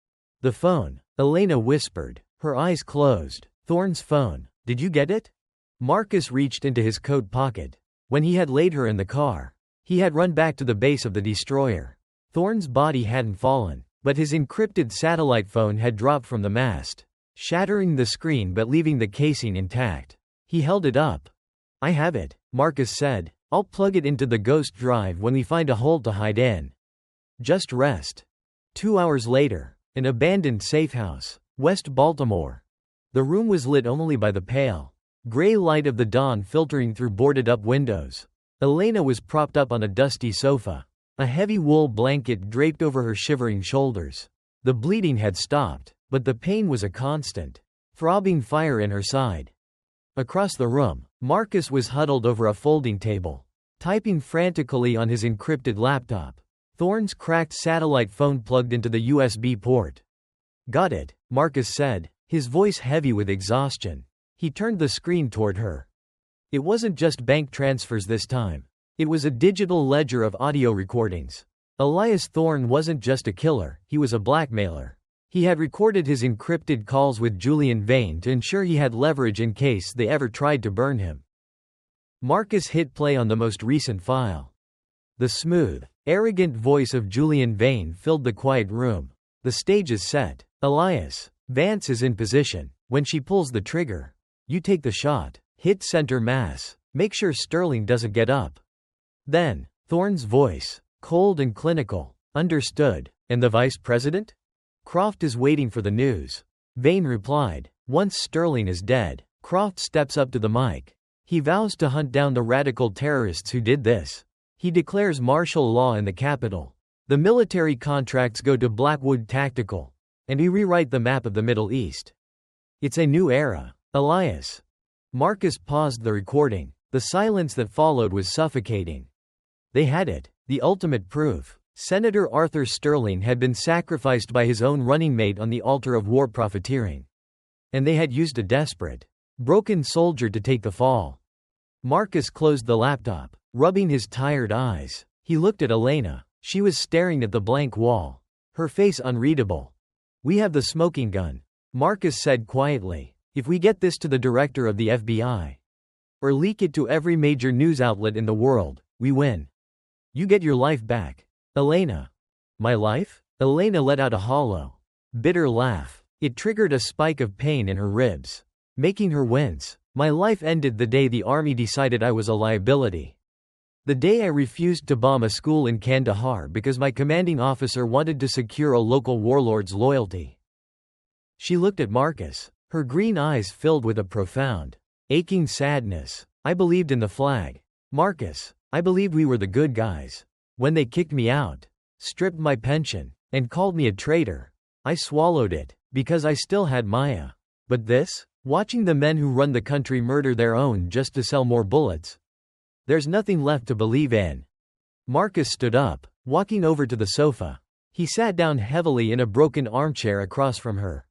"The phone," Elena whispered, her eyes closed. "Thorn's phone. Did you get it?" Marcus reached into his coat pocket. When he had laid her in the car, he had run back to the base of the destroyer. Thorn's body hadn't fallen, but his encrypted satellite phone had dropped from the mast, shattering the screen but leaving the casing intact. He held it up. "I have it," Marcus said. "I'll plug it into the ghost drive when we find a hole to hide in. Just rest." 2 hours later, an abandoned safe house, West Baltimore. The room was lit only by the pale, gray light of the dawn filtering through boarded-up windows. Elena was propped up on a dusty sofa, a heavy wool blanket draped over her shivering shoulders. The bleeding had stopped, but the pain was a constant, throbbing fire in her side. Across the room, Marcus was huddled over a folding table, typing frantically on his encrypted laptop. Thorn's cracked satellite phone plugged into the USB port. "Got it," Marcus said, his voice heavy with exhaustion. He turned the screen toward her. It wasn't just bank transfers this time. It was a digital ledger of audio recordings. Elias Thorn wasn't just a killer, he was a blackmailer. He had recorded his encrypted calls with Julian Vane to ensure he had leverage in case they ever tried to burn him. Marcus hit play on the most recent file. The smooth, arrogant voice of Julian Vane filled the quiet room. "The stage is set. Elias, Vance is in position. When she pulls the trigger, you take the shot. Hit center mass. Make sure Sterling doesn't get up." Then, Thorn's voice, cold and clinical. "Understood. And the vice president?" "Croft is waiting for the news." Vane replied. "Once Sterling is dead, Croft steps up to the mic. He vows to hunt down the radical terrorists who did this. He declares martial law in the capital. The military contracts go to Blackwood Tactical, and we rewrite the map of the Middle East. It's a new era. Elias." Marcus paused the recording. The silence that followed was suffocating. They had it, the ultimate proof. Senator Arthur Sterling had been sacrificed by his own running mate on the altar of war profiteering. And they had used a desperate, broken soldier to take the fall. Marcus closed the laptop, rubbing his tired eyes. He looked at Elena. She was staring at the blank wall, her face unreadable. "We have the smoking gun," Marcus said quietly. "If we get this to the director of the FBI, or leak it to every major news outlet in the world, we win. You get your life back." "Elena." "My life?" Elena let out a hollow, bitter laugh. It triggered a spike of pain in her ribs, making her wince. My life ended the day the army decided I was a liability. The day I refused to bomb a school in Kandahar because my commanding officer wanted to secure a local warlord's loyalty. She looked at Marcus, her green eyes filled with a profound, aching sadness. I believed in the flag. Marcus, I believed we were the good guys. When they kicked me out, stripped my pension, and called me a traitor, I swallowed it, because I still had Maya. But this? Watching the men who run the country murder their own just to sell more bullets. There's nothing left to believe in. Marcus stood up, walking over to the sofa. He sat down heavily in a broken armchair across from her.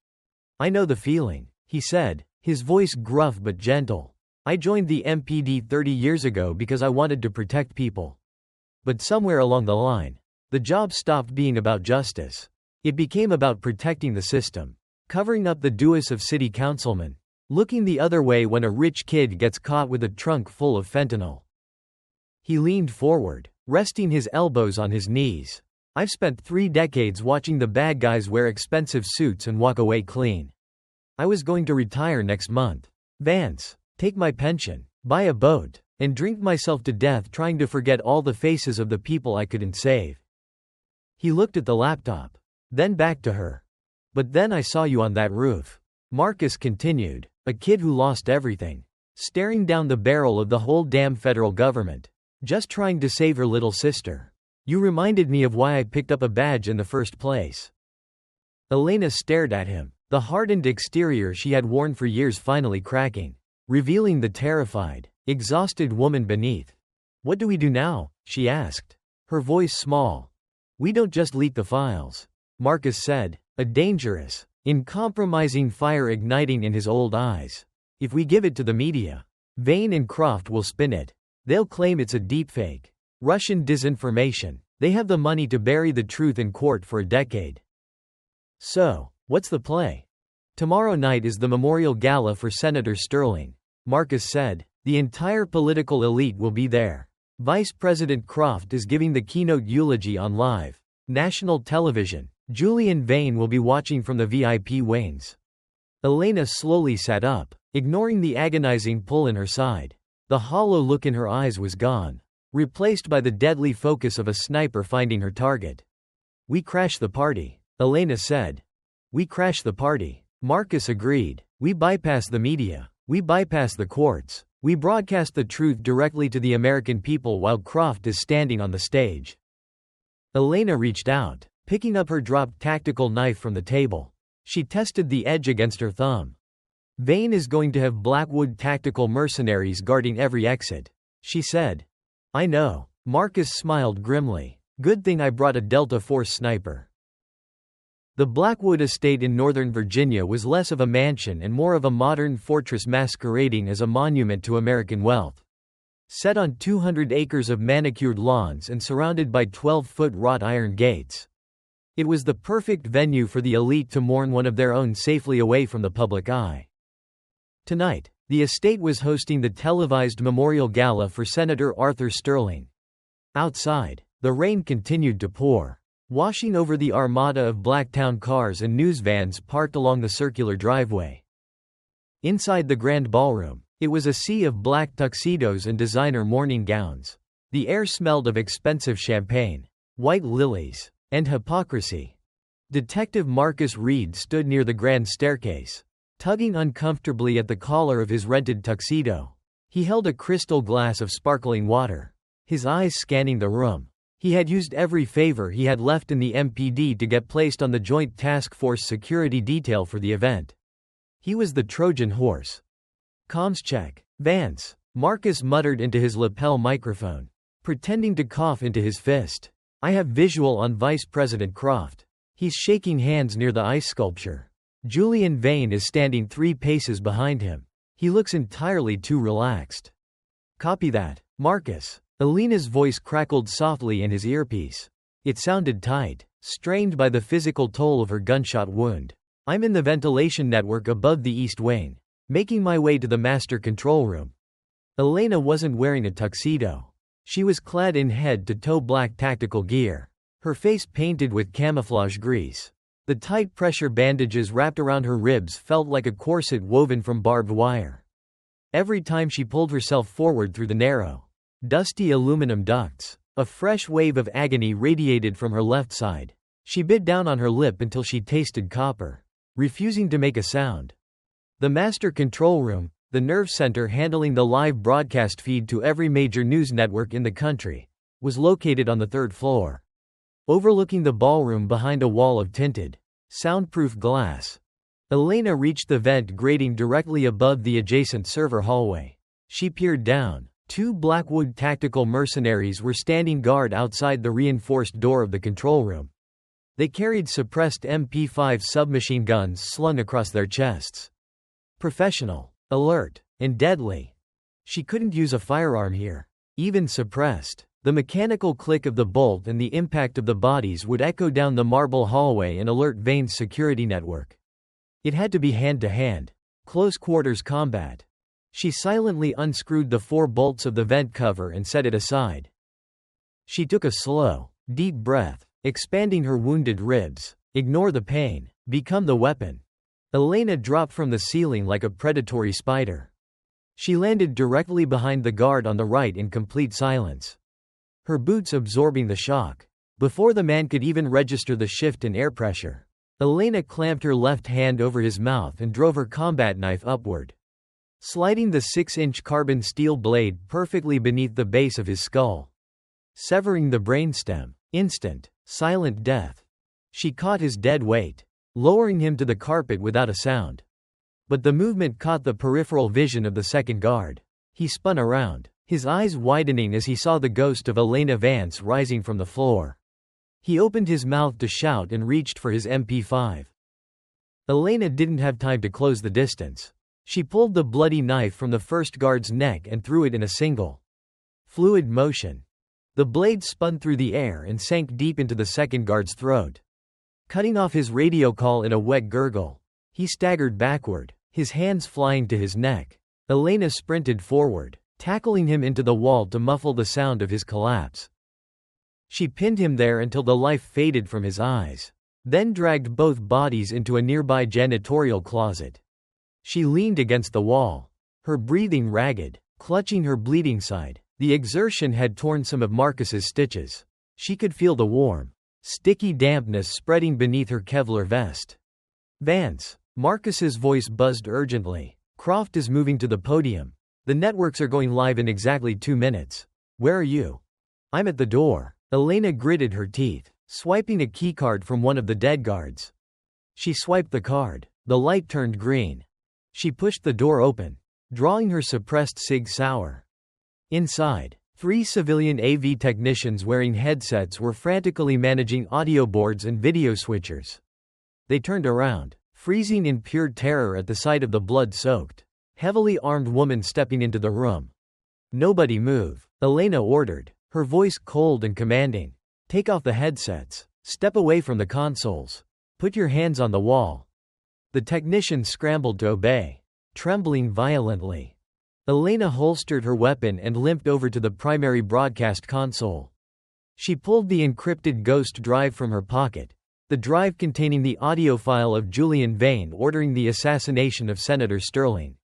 I know the feeling, he said, his voice gruff but gentle. I joined the MPD 30 years ago because I wanted to protect people. But somewhere along the line, the job stopped being about justice. It became about protecting the system, covering up the doings of city councilmen, looking the other way when a rich kid gets caught with a trunk full of fentanyl. He leaned forward, resting his elbows on his knees. I've spent 3 decades watching the bad guys wear expensive suits and walk away clean. I was going to retire next month. Vance, take my pension, buy a boat, and drink myself to death trying to forget all the faces of the people I couldn't save. He looked at the laptop, then back to her. But then I saw you on that roof. Marcus continued, a kid who lost everything, staring down the barrel of the whole damn federal government, just trying to save her little sister. You reminded me of why I picked up a badge in the first place. Elena stared at him, the hardened exterior she had worn for years finally cracking, revealing the terrified, exhausted woman beneath. What do we do now? She asked, her voice small. We don't just leak the files, Marcus said, a dangerous, uncompromising fire igniting in his old eyes. If we give it to the media, Vane and Croft will spin it. They'll claim it's a deepfake, Russian disinformation. They have the money to bury the truth in court for a decade. So, what's the play? Tomorrow night is the memorial gala for Senator Sterling, Marcus said. The entire political elite will be there. Vice President Croft is giving the keynote eulogy on live national television. Julian Vane will be watching from the VIP wings. Elena slowly sat up, ignoring the agonizing pull in her side. The hollow look in her eyes was gone, replaced by the deadly focus of a sniper finding her target. We crash the party, Elena said. We crash the party, Marcus agreed. We bypass the media. We bypass the courts. We broadcast the truth directly to the American people while Croft is standing on the stage. Elena reached out, picking up her dropped tactical knife from the table. She tested the edge against her thumb. Vane is going to have Blackwood tactical mercenaries guarding every exit, she said. I know, Marcus smiled grimly. Good thing I brought a Delta Force sniper. The Blackwood estate in Northern Virginia was less of a mansion and more of a modern fortress masquerading as a monument to American wealth. Set on 200 acres of manicured lawns and surrounded by 12-foot wrought iron gates. It was the perfect venue for the elite to mourn one of their own safely away from the public eye. Tonight, the estate was hosting the televised memorial gala for Senator Arthur Sterling. Outside, the rain continued to pour, washing over the armada of Blacktown cars and news vans parked along the circular driveway. Inside the grand ballroom, it was a sea of black tuxedos and designer morning gowns. The air smelled of expensive champagne, white lilies, and hypocrisy. Detective Marcus Reed stood near the grand staircase, tugging uncomfortably at the collar of his rented tuxedo. He held a crystal glass of sparkling water, his eyes scanning the room. He had used every favor he had left in the MPD to get placed on the Joint Task Force security detail for the event. He was the Trojan horse. Comms check. Vance, Marcus muttered into his lapel microphone, pretending to cough into his fist. I have visual on Vice President Croft. He's shaking hands near the ice sculpture. Julian Vane is standing 3 paces behind him. He looks entirely too relaxed. Copy that, Marcus. Elena's voice crackled softly in his earpiece. It sounded tight, strained by the physical toll of her gunshot wound. I'm in the ventilation network above the East Wing, making my way to the master control room. Elena wasn't wearing a tuxedo. She was clad in head-to-toe black tactical gear, her face painted with camouflage grease. The tight pressure bandages wrapped around her ribs felt like a corset woven from barbed wire. Every time she pulled herself forward through the narrow, dusty aluminum ducts, a fresh wave of agony radiated from her left side. She bit down on her lip until she tasted copper, refusing to make a sound. The master control room, the nerve center handling the live broadcast feed to every major news network in the country, was located on the third floor, overlooking the ballroom behind a wall of tinted, soundproof glass. Elena reached the vent grating directly above the adjacent server hallway. She peered down. 2 Blackwood tactical mercenaries were standing guard outside the reinforced door of the control room. They carried suppressed MP5 submachine guns slung across their chests. Professional, alert, and deadly. She couldn't use a firearm here, even suppressed. The mechanical click of the bolt and the impact of the bodies would echo down the marble hallway and alert Vane's security network. It had to be hand-to-hand, close-quarters combat. She silently unscrewed the 4 bolts of the vent cover and set it aside. She took a slow, deep breath, expanding her wounded ribs. Ignore the pain. Become the weapon. Elena dropped from the ceiling like a predatory spider. She landed directly behind the guard on the right in complete silence, her boots absorbing the shock. Before the man could even register the shift in air pressure, Elena clamped her left hand over his mouth and drove her combat knife upward, sliding the 6-inch carbon steel blade perfectly beneath the base of his skull, severing the brainstem. Instant, silent death. She caught his dead weight, lowering him to the carpet without a sound. But the movement caught the peripheral vision of the second guard. He spun around, his eyes widening as he saw the ghost of Elena Vance rising from the floor. He opened his mouth to shout and reached for his MP5. Elena didn't have time to close the distance. She pulled the bloody knife from the first guard's neck and threw it in a single, fluid motion. The blade spun through the air and sank deep into the second guard's throat, cutting off his radio call in a wet gurgle. He staggered backward, his hands flying to his neck. Elena sprinted forward, tackling him into the wall to muffle the sound of his collapse. She pinned him there until the life faded from his eyes, then dragged both bodies into a nearby janitorial closet. She leaned against the wall, her breathing ragged, clutching her bleeding side. The exertion had torn some of Marcus's stitches. She could feel the warm, sticky dampness spreading beneath her Kevlar vest. Vance. Marcus's voice buzzed urgently. Croft is moving to the podium. The networks are going live in exactly 2 minutes. Where are you? I'm at the door. Elena gritted her teeth, swiping a keycard from one of the dead guards. She swiped the card. The light turned green. She pushed the door open, drawing her suppressed Sig Sauer. Inside, 3 civilian AV technicians wearing headsets were frantically managing audio boards and video switchers. They turned around, freezing in pure terror at the sight of the blood-soaked, heavily armed woman stepping into the room. Nobody move, Elena ordered, her voice cold and commanding. Take off the headsets. Step away from the consoles. Put your hands on the wall. The technicians scrambled to obey, trembling violently. Elena holstered her weapon and limped over to the primary broadcast console. She pulled the encrypted ghost drive from her pocket, the drive containing the audio file of Julian Vane ordering the assassination of Senator Sterling.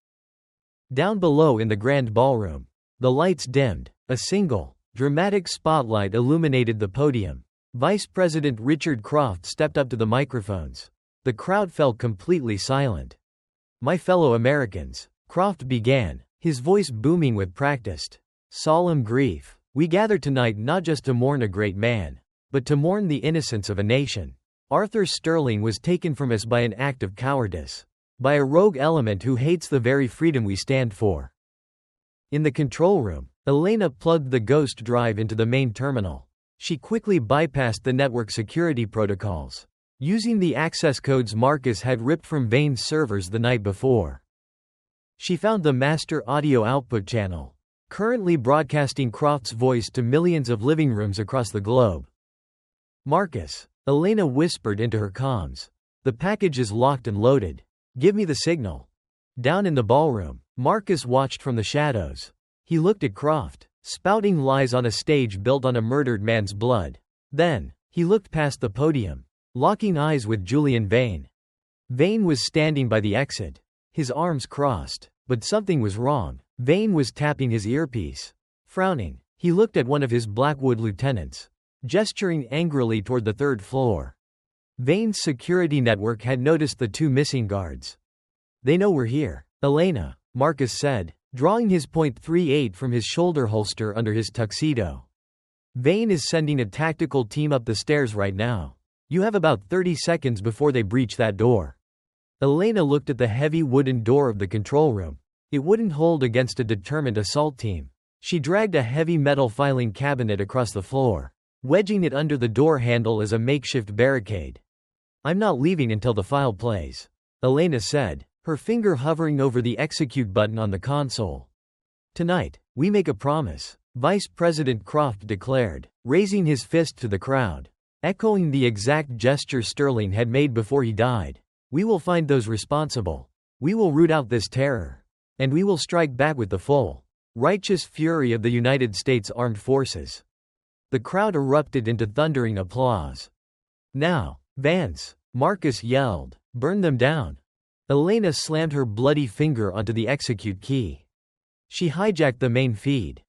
Down below in the grand ballroom, the lights dimmed. A single, dramatic spotlight illuminated the podium. Vice President Richard Croft stepped up to the microphones. The crowd fell completely silent. My fellow Americans, Croft began, his voice booming with practiced, solemn grief. We gather tonight not just to mourn a great man, but to mourn the innocence of a nation. Arthur Sterling was taken from us by an act of cowardice, by a rogue element who hates the very freedom we stand for. In the control room, Elena plugged the ghost drive into the main terminal. She quickly bypassed the network security protocols, using the access codes Marcus had ripped from Vane's servers the night before. She found the master audio output channel, currently broadcasting Croft's voice to millions of living rooms across the globe. Marcus, Elena whispered into her comms. The package is locked and loaded. Give me the signal. Down in the ballroom, Marcus watched from the shadows. He looked at Croft, spouting lies on a stage built on a murdered man's blood. Then, he looked past the podium, locking eyes with Julian Vane. Vane was standing by the exit, his arms crossed, but something was wrong. Vane was tapping his earpiece. Frowning, he looked at one of his Blackwood lieutenants, gesturing angrily toward the third floor. Vane's security network had noticed the two missing guards. "They know we're here, Elena," Marcus said, drawing his .38 from his shoulder holster under his tuxedo. "Vane is sending a tactical team up the stairs right now. You have about 30 seconds before they breach that door." Elena looked at the heavy wooden door of the control room. It wouldn't hold against a determined assault team. She dragged a heavy metal filing cabinet across the floor, wedging it under the door handle as a makeshift barricade. "I'm not leaving until the file plays," Elena said, her finger hovering over the execute button on the console. "Tonight, we make a promise," Vice President Croft declared, raising his fist to the crowd, echoing the exact gesture Sterling had made before he died. "We will find those responsible. We will root out this terror. And we will strike back with the full, righteous fury of the United States Armed Forces." The crowd erupted into thundering applause. "Now, Vance," Marcus yelled, "burn them down." Elena slammed her bloody finger onto the execute key. She hijacked the main feed.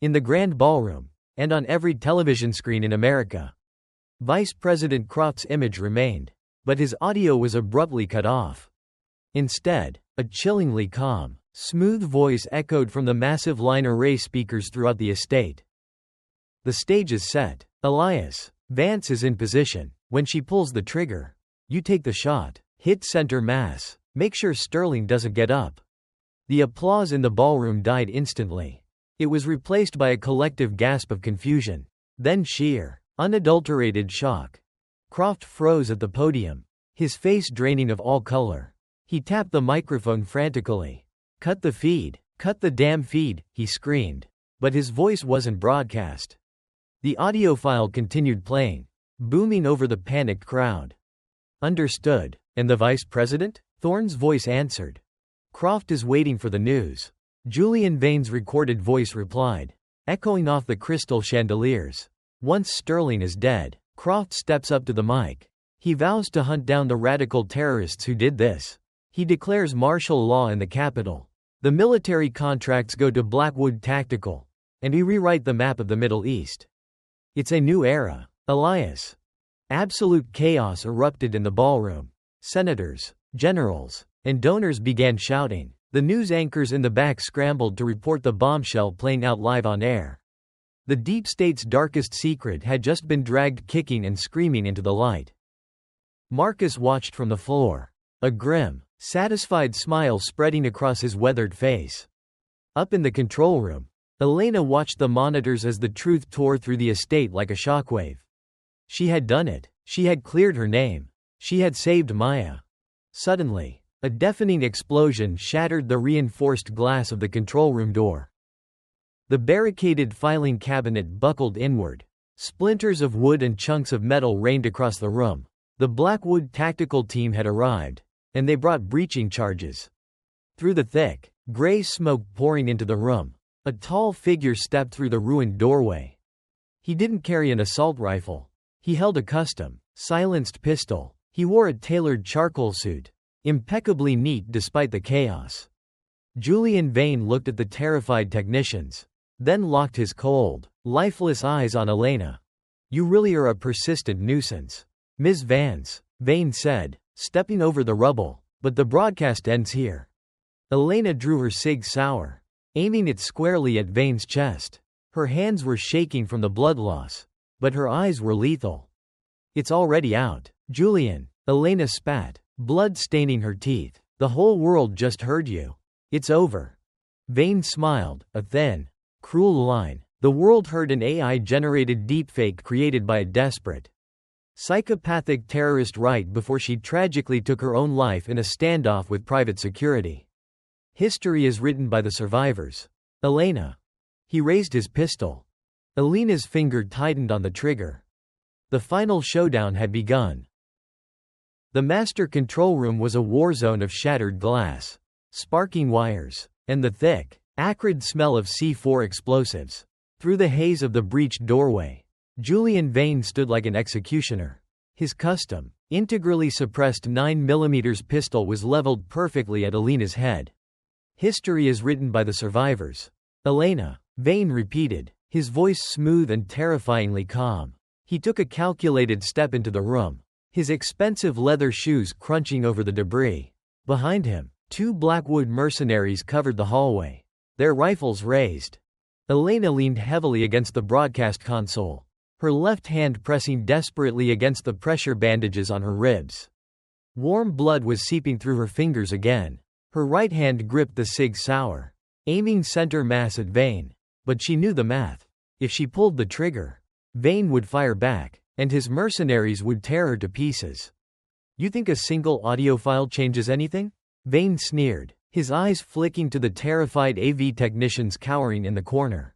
In the grand ballroom, and on every television screen in America, Vice President Croft's image remained, but his audio was abruptly cut off. Instead, a chillingly calm, smooth voice echoed from the massive line array speakers throughout the estate. "The stage is set. Elias, Vance is in position. When she pulls the trigger, you take the shot. Hit center mass. Make sure Sterling doesn't get up." The applause in the ballroom died instantly. It was replaced by a collective gasp of confusion, then sheer, unadulterated shock. Croft froze at the podium, his face draining of all color. He tapped the microphone frantically. "Cut the feed. Cut the damn feed," he screamed. But his voice wasn't broadcast. The audio file continued playing, booming over the panicked crowd. "Understood. And the Vice President?" Thorne's voice answered. "Croft is waiting for the news." Julian Vane's recorded voice replied, echoing off the crystal chandeliers. "Once Sterling is dead, Croft steps up to the mic. He vows to hunt down the radical terrorists who did this. He declares martial law in the capital. The military contracts go to Blackwood Tactical, and we rewrite the map of the Middle East. It's a new era, Elias." Absolute chaos erupted in the ballroom. Senators, generals, and donors began shouting. The news anchors in the back scrambled to report the bombshell playing out live on air. The deep state's darkest secret had just been dragged kicking and screaming into the light. Marcus watched from the floor, a grim, satisfied smile spreading across his weathered face. Up in the control room, Elena watched the monitors as the truth tore through the estate like a shockwave. She had done it. She had cleared her name. She had saved Maya. Suddenly, a deafening explosion shattered the reinforced glass of the control room door. The barricaded filing cabinet buckled inward. Splinters of wood and chunks of metal rained across the room. The Blackwood tactical team had arrived, and they brought breaching charges. Through the thick, gray smoke pouring into the room, a tall figure stepped through the ruined doorway. He didn't carry an assault rifle. He held a custom, silenced pistol. He wore a tailored charcoal suit, impeccably neat despite the chaos. Julian Vane looked at the terrified technicians, then locked his cold, lifeless eyes on Elena. "You really are a persistent nuisance, Ms. Vance," Vane said, stepping over the rubble, "but the broadcast ends here." Elena drew her Sig Sauer, aiming it squarely at Vane's chest. Her hands were shaking from the blood loss, but her eyes were lethal. "It's already out, Julian," Elena spat, blood staining her teeth. "The whole world just heard you. It's over." Vane smiled, a thin, cruel line. "The world heard an AI-generated deepfake created by a desperate, psychopathic terrorist right before she tragically took her own life in a standoff with private security. History is written by the survivors. Elena." He raised his pistol. Elena's finger tightened on the trigger. The final showdown had begun. The master control room was a war zone of shattered glass, sparking wires, and the thick, acrid smell of C4 explosives. Through the haze of the breached doorway, Julian Vane stood like an executioner. His custom, integrally suppressed 9mm pistol was leveled perfectly at Elena's head. History is written by the survivors. Elena, Vane repeated, his voice smooth and terrifyingly calm. He took a calculated step into the room, his expensive leather shoes crunching over the debris. Behind him, 2 Blackwood mercenaries covered the hallway, their rifles raised. Elena leaned heavily against the broadcast console, her left hand pressing desperately against the pressure bandages on her ribs. Warm blood was seeping through her fingers again. Her right hand gripped the Sig Sauer, aiming center mass at Vane. But she knew the math. If she pulled the trigger, Vane would fire back, and his mercenaries would tear her to pieces. You think a single audio file changes anything? Vane sneered, his eyes flicking to the terrified AV technicians cowering in the corner.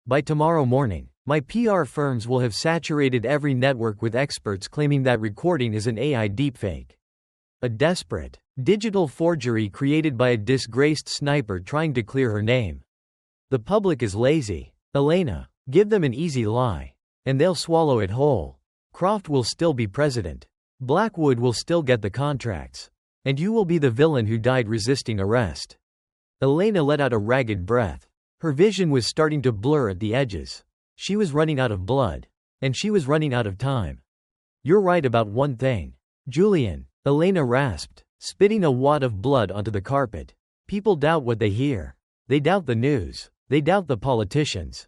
By tomorrow morning, my PR firms will have saturated every network with experts claiming that recording is an AI deepfake. A desperate, digital forgery created by a disgraced sniper trying to clear her name. The public is lazy. Elena, give them an easy lie, and they'll swallow it whole. Croft will still be president. Blackwood will still get the contracts. And you will be the villain who died resisting arrest. Elena let out a ragged breath. Her vision was starting to blur at the edges. She was running out of blood. And she was running out of time. You're right about one thing, Julian, Elena rasped, spitting a wad of blood onto the carpet. People doubt what they hear. They doubt the news. They doubt the politicians.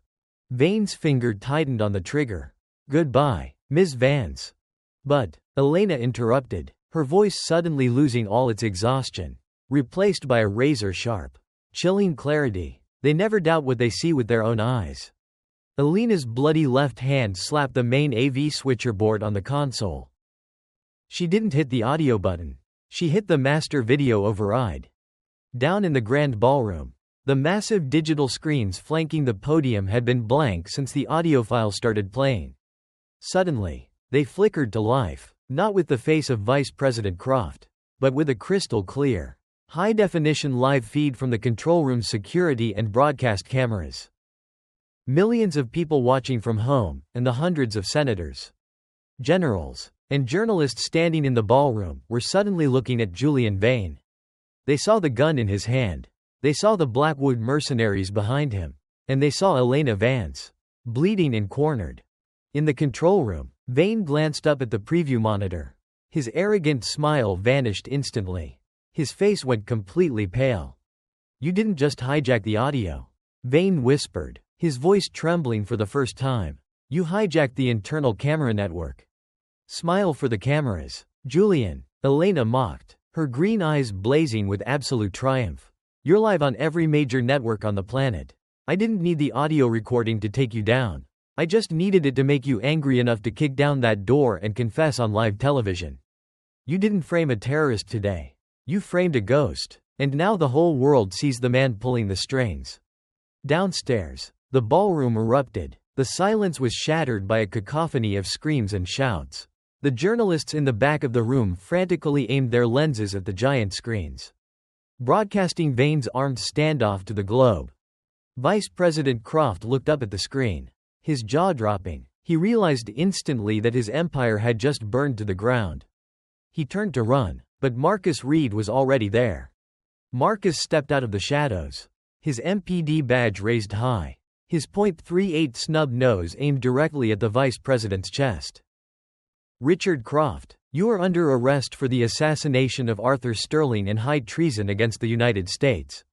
Vane's finger tightened on the trigger. Goodbye, Ms. Vance. But, Elena interrupted, her voice suddenly losing all its exhaustion, replaced by a razor-sharp, chilling clarity. They never doubt what they see with their own eyes. Elena's bloody left hand slapped the main AV switcher board on the console. She didn't hit the audio button. She hit the master video override. Down in the grand ballroom, the massive digital screens flanking the podium had been blank since the audio file started playing. Suddenly, they flickered to life, not with the face of Vice President Croft, but with a crystal clear, high-definition live feed from the control room's security and broadcast cameras. Millions of people watching from home, and the hundreds of senators, generals, and journalists standing in the ballroom were suddenly looking at Julian Vane. They saw the gun in his hand. They saw the Blackwood mercenaries behind him. And they saw Elena Vance, bleeding and cornered. In the control room, Vane glanced up at the preview monitor. His arrogant smile vanished instantly. His face went completely pale. You didn't just hijack the audio, Vane whispered, his voice trembling for the first time. You hijacked the internal camera network. Smile for the cameras, Julian, Elena mocked, her green eyes blazing with absolute triumph. You're live on every major network on the planet. I didn't need the audio recording to take you down. I just needed it to make you angry enough to kick down that door and confess on live television. You didn't frame a terrorist today. You framed a ghost. And now the whole world sees the man pulling the strings. Downstairs, the ballroom erupted. The silence was shattered by a cacophony of screams and shouts. The journalists in the back of the room frantically aimed their lenses at the giant screens, broadcasting Vane's armed standoff to the globe. Vice President Croft looked up at the screen, his jaw dropping. He realized instantly that his empire had just burned to the ground. He turned to run, but Marcus Reed was already there. Marcus stepped out of the shadows, his MPD badge raised high, his .38 snub nose aimed directly at the vice president's chest. Richard Croft, you are under arrest for the assassination of Arthur Sterling and high treason against the United States.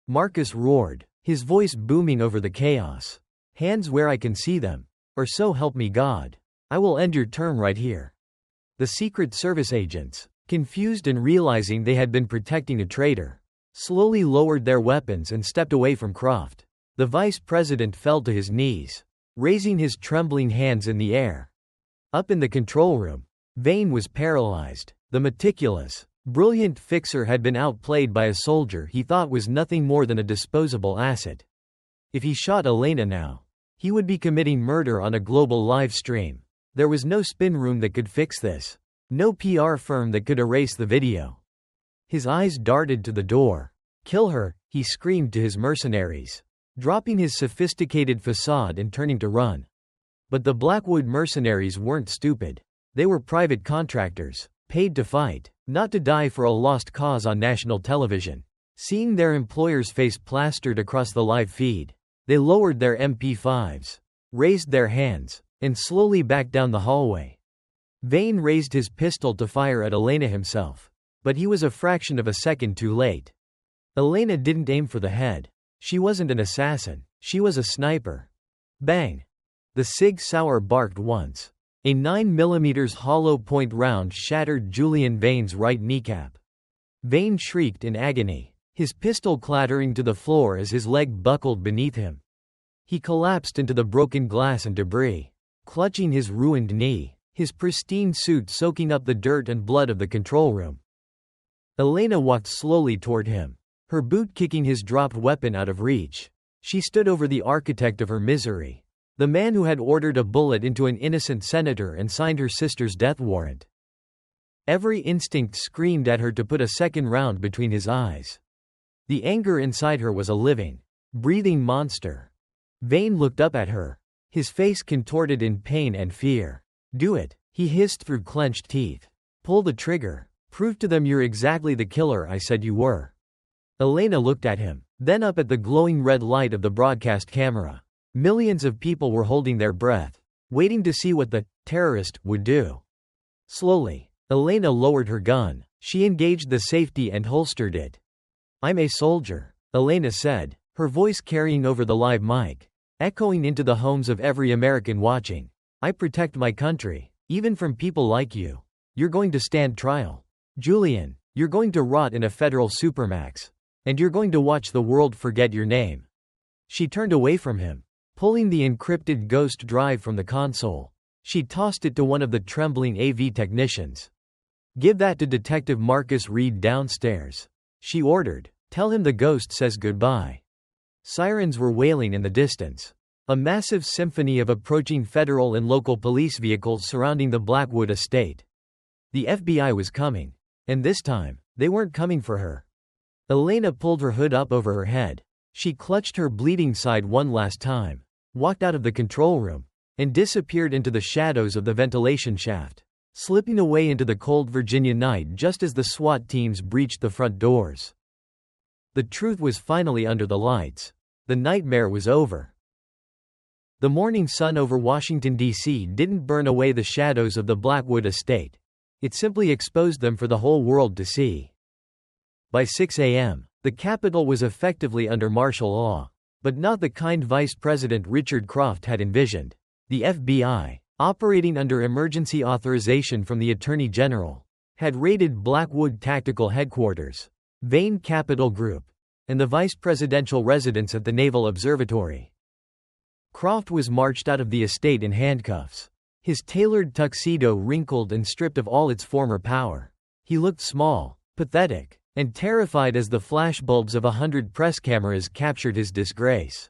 Marcus roared, his voice booming over the chaos. Hands where I can see them. Or so help me God. I will end your term right here. The Secret Service agents, confused and realizing they had been protecting a traitor, slowly lowered their weapons and stepped away from Croft. The vice president fell to his knees, raising his trembling hands in the air. Up in the control room, Vane was paralyzed. The meticulous, brilliant fixer had been outplayed by a soldier he thought was nothing more than a disposable asset. If he shot Elena now, he would be committing murder on a global live stream. There was no spin room that could fix this. No PR firm that could erase the video. His eyes darted to the door. Kill her, he screamed to his mercenaries, dropping his sophisticated facade and turning to run. But the Blackwood mercenaries weren't stupid. They were private contractors, paid to fight, not to die for a lost cause on national television. Seeing their employer's face plastered across the live feed, they lowered their MP5s, raised their hands, and slowly backed down the hallway. Vane raised his pistol to fire at Elena himself, but he was a fraction of a second too late. Elena didn't aim for the head. She wasn't an assassin, she was a sniper. Bang! The Sig Sauer barked once. A 9mm hollow point round shattered Julian Vane's right kneecap. Vane shrieked in agony, his pistol clattering to the floor as his leg buckled beneath him. He collapsed into the broken glass and debris, clutching his ruined knee, his pristine suit soaking up the dirt and blood of the control room. Elena walked slowly toward him, her boot kicking his dropped weapon out of reach. She stood over the architect of her misery, the man who had ordered a bullet into an innocent senator and signed her sister's death warrant. Every instinct screamed at her to put a second round between his eyes. The anger inside her was a living, breathing monster. Vane looked up at her, his face contorted in pain and fear. "Do it," he hissed through clenched teeth. "Pull the trigger. Prove to them you're exactly the killer I said you were." Elena looked at him, then up at the glowing red light of the broadcast camera. Millions of people were holding their breath, waiting to see what the terrorist would do. Slowly, Elena lowered her gun. She engaged the safety and holstered it. "I'm a soldier," Elena said, her voice carrying over the live mic, echoing into the homes of every American watching. "I protect my country, even from people like you. You're going to stand trial. Julian, you're going to rot in a federal supermax. And you're going to watch the world forget your name." She turned away from him, pulling the encrypted ghost drive from the console. She tossed it to one of the trembling AV technicians. "Give that to Detective Marcus Reed downstairs," she ordered. "Tell him the ghost says goodbye." Sirens were wailing in the distance. A massive symphony of approaching federal and local police vehicles surrounding the Blackwood estate. The FBI was coming. And this time, they weren't coming for her. Elena pulled her hood up over her head. She clutched her bleeding side one last time, walked out of the control room, and disappeared into the shadows of the ventilation shaft, slipping away into the cold Virginia night just as the SWAT teams breached the front doors. The truth was finally under the lights. The nightmare was over. The morning sun over Washington, D.C. didn't burn away the shadows of the Blackwood estate. It simply exposed them for the whole world to see. By 6 a.m., the Capitol was effectively under martial law, but not the kind Vice President Richard Croft had envisioned. The FBI, operating under emergency authorization from the Attorney General, had raided Blackwood Tactical Headquarters, Vane Capital Group, and the vice presidential residence at the Naval Observatory. Croft was marched out of the estate in handcuffs, his tailored tuxedo wrinkled and stripped of all its former power. He looked small, pathetic, and terrified as the flashbulbs of 100 press cameras captured his disgrace.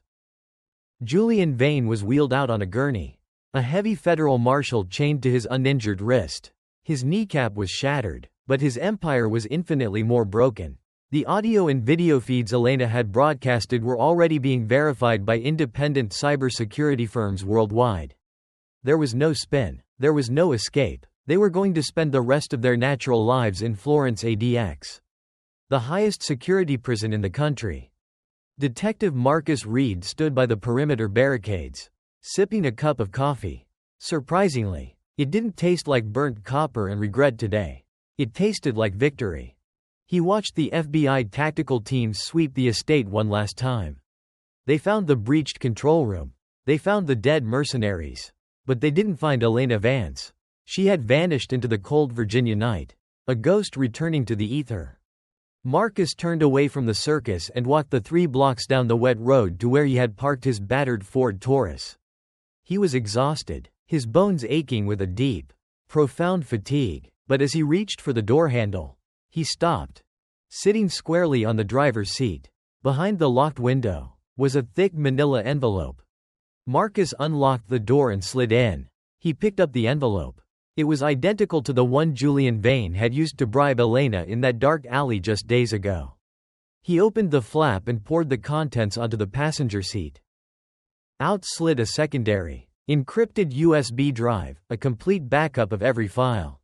Julian Vane was wheeled out on a gurney, a heavy federal marshal chained to his uninjured wrist. His kneecap was shattered, but his empire was infinitely more broken. The audio and video feeds Elena had broadcasted were already being verified by independent cybersecurity firms worldwide. There was no spin, there was no escape. They were going to spend the rest of their natural lives in Florence ADX, the highest security prison in the country. Detective Marcus Reed stood by the perimeter barricades, sipping a cup of coffee. Surprisingly, it didn't taste like burnt copper and regret today. It tasted like victory. He watched the FBI tactical teams sweep the estate one last time. They found the breached control room. They found the dead mercenaries. But they didn't find Elena Vance. She had vanished into the cold Virginia night, a ghost returning to the ether. Marcus turned away from the circus and walked the 3 blocks down the wet road to where he had parked his battered Ford Taurus. He was exhausted, his bones aching with a deep, profound fatigue, but as he reached for the door handle, he stopped. Sitting squarely on the driver's seat, behind the locked window, was a thick manila envelope. Marcus unlocked the door and slid in. He picked up the envelope. It was identical to the one Julian Vane had used to bribe Elena in that dark alley just days ago. He opened the flap and poured the contents onto the passenger seat. Out slid a secondary, Encrypted USB drive, a complete backup of every file.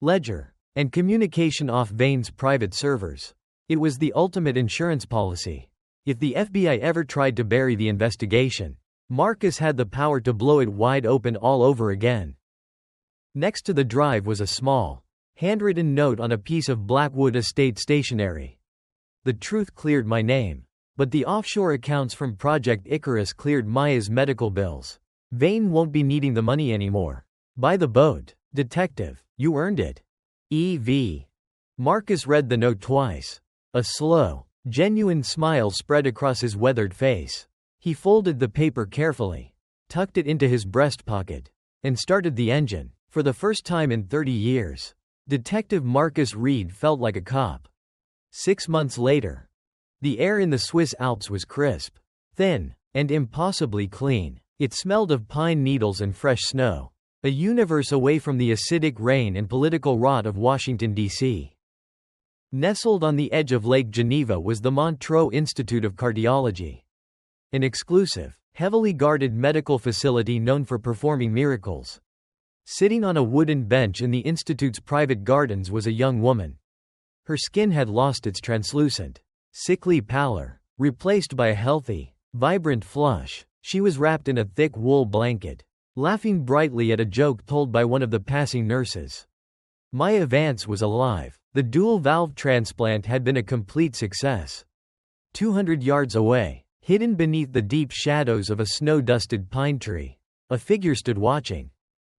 Ledger. And communication off Vane's private servers. It was the ultimate insurance policy. If the FBI ever tried to bury the investigation, Marcus had the power to blow it wide open all over again. Next to the drive was a small, handwritten note on a piece of Blackwood Estate stationery. The truth cleared my name. But the offshore accounts from Project Icarus cleared Maya's medical bills. Vane won't be needing the money anymore. Buy the boat, detective. You earned it. E.V. Marcus read the note twice. A slow, genuine smile spread across his weathered face. He folded the paper carefully, tucked it into his breast pocket, and started the engine. For the first time in 30 years, Detective Marcus Reed felt like a cop. 6 months later, the air in the Swiss Alps was crisp, thin, and impossibly clean. It smelled of pine needles and fresh snow, a universe away from the acidic rain and political rot of Washington, D.C. Nestled on the edge of Lake Geneva was the Montreux Institute of Cardiology, an exclusive, heavily guarded medical facility known for performing miracles. Sitting on a wooden bench in the institute's private gardens was a young woman. Her skin had lost its translucent, sickly pallor, replaced by a healthy, vibrant flush. She was wrapped in a thick wool blanket, laughing brightly at a joke told by one of the passing nurses. Maya Vance was alive. The dual-valve transplant had been a complete success. 200 yards away, hidden beneath the deep shadows of a snow-dusted pine tree, a figure stood watching.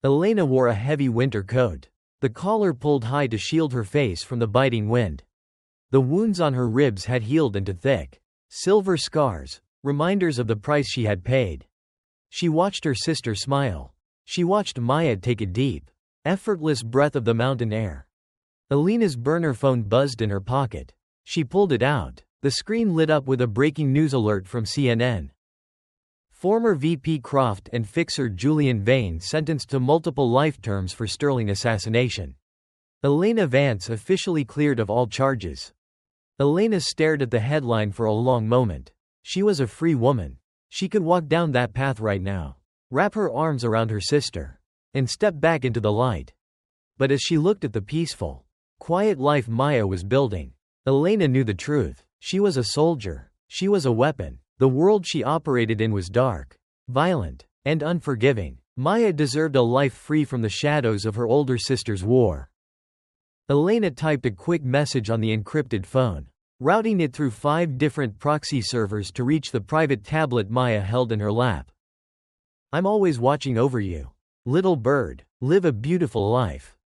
Elena wore a heavy winter coat, the collar pulled high to shield her face from the biting wind. The wounds on her ribs had healed into thick, silver scars, reminders of the price she had paid. She watched her sister smile. She watched Maya take a deep, effortless breath of the mountain air. Elena's burner phone buzzed in her pocket. She pulled it out. The screen lit up with a breaking news alert from CNN. Former VP Croft and fixer Julian Vane sentenced to multiple life terms for Sterling assassination. Elena Vance officially cleared of all charges. Elena stared at the headline for a long moment. She was a free woman. She could walk down that path right now, wrap her arms around her sister, and step back into the light. But as she looked at the peaceful, quiet life Maya was building, Elena knew the truth. She was a soldier. She was a weapon. The world she operated in was dark, violent, and unforgiving. Maya deserved a life free from the shadows of her older sister's war. Elena typed a quick message on the encrypted phone, routing it through 5 different proxy servers to reach the private tablet Maya held in her lap. I'm always watching over you. Little bird, live a beautiful life.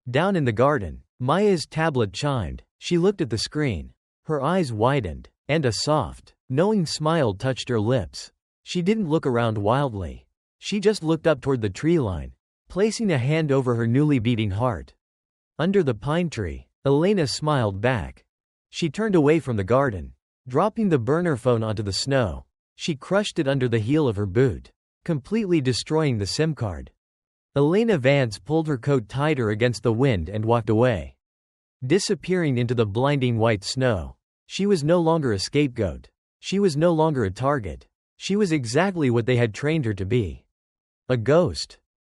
Down in the garden, Maya's tablet chimed. She looked at the screen. Her eyes widened, and a soft, knowing smile touched her lips. She didn't look around wildly. She just looked up toward the tree line, placing a hand over her newly beating heart. Under the pine tree, Elena smiled back. She turned away from the garden, dropping the burner phone onto the snow. She crushed it under the heel of her boot, completely destroying the SIM card. Elena Vance pulled her coat tighter against the wind and walked away, disappearing into the blinding white snow. She was no longer a scapegoat. She was no longer a target. She was exactly what they had trained her to be. A ghost.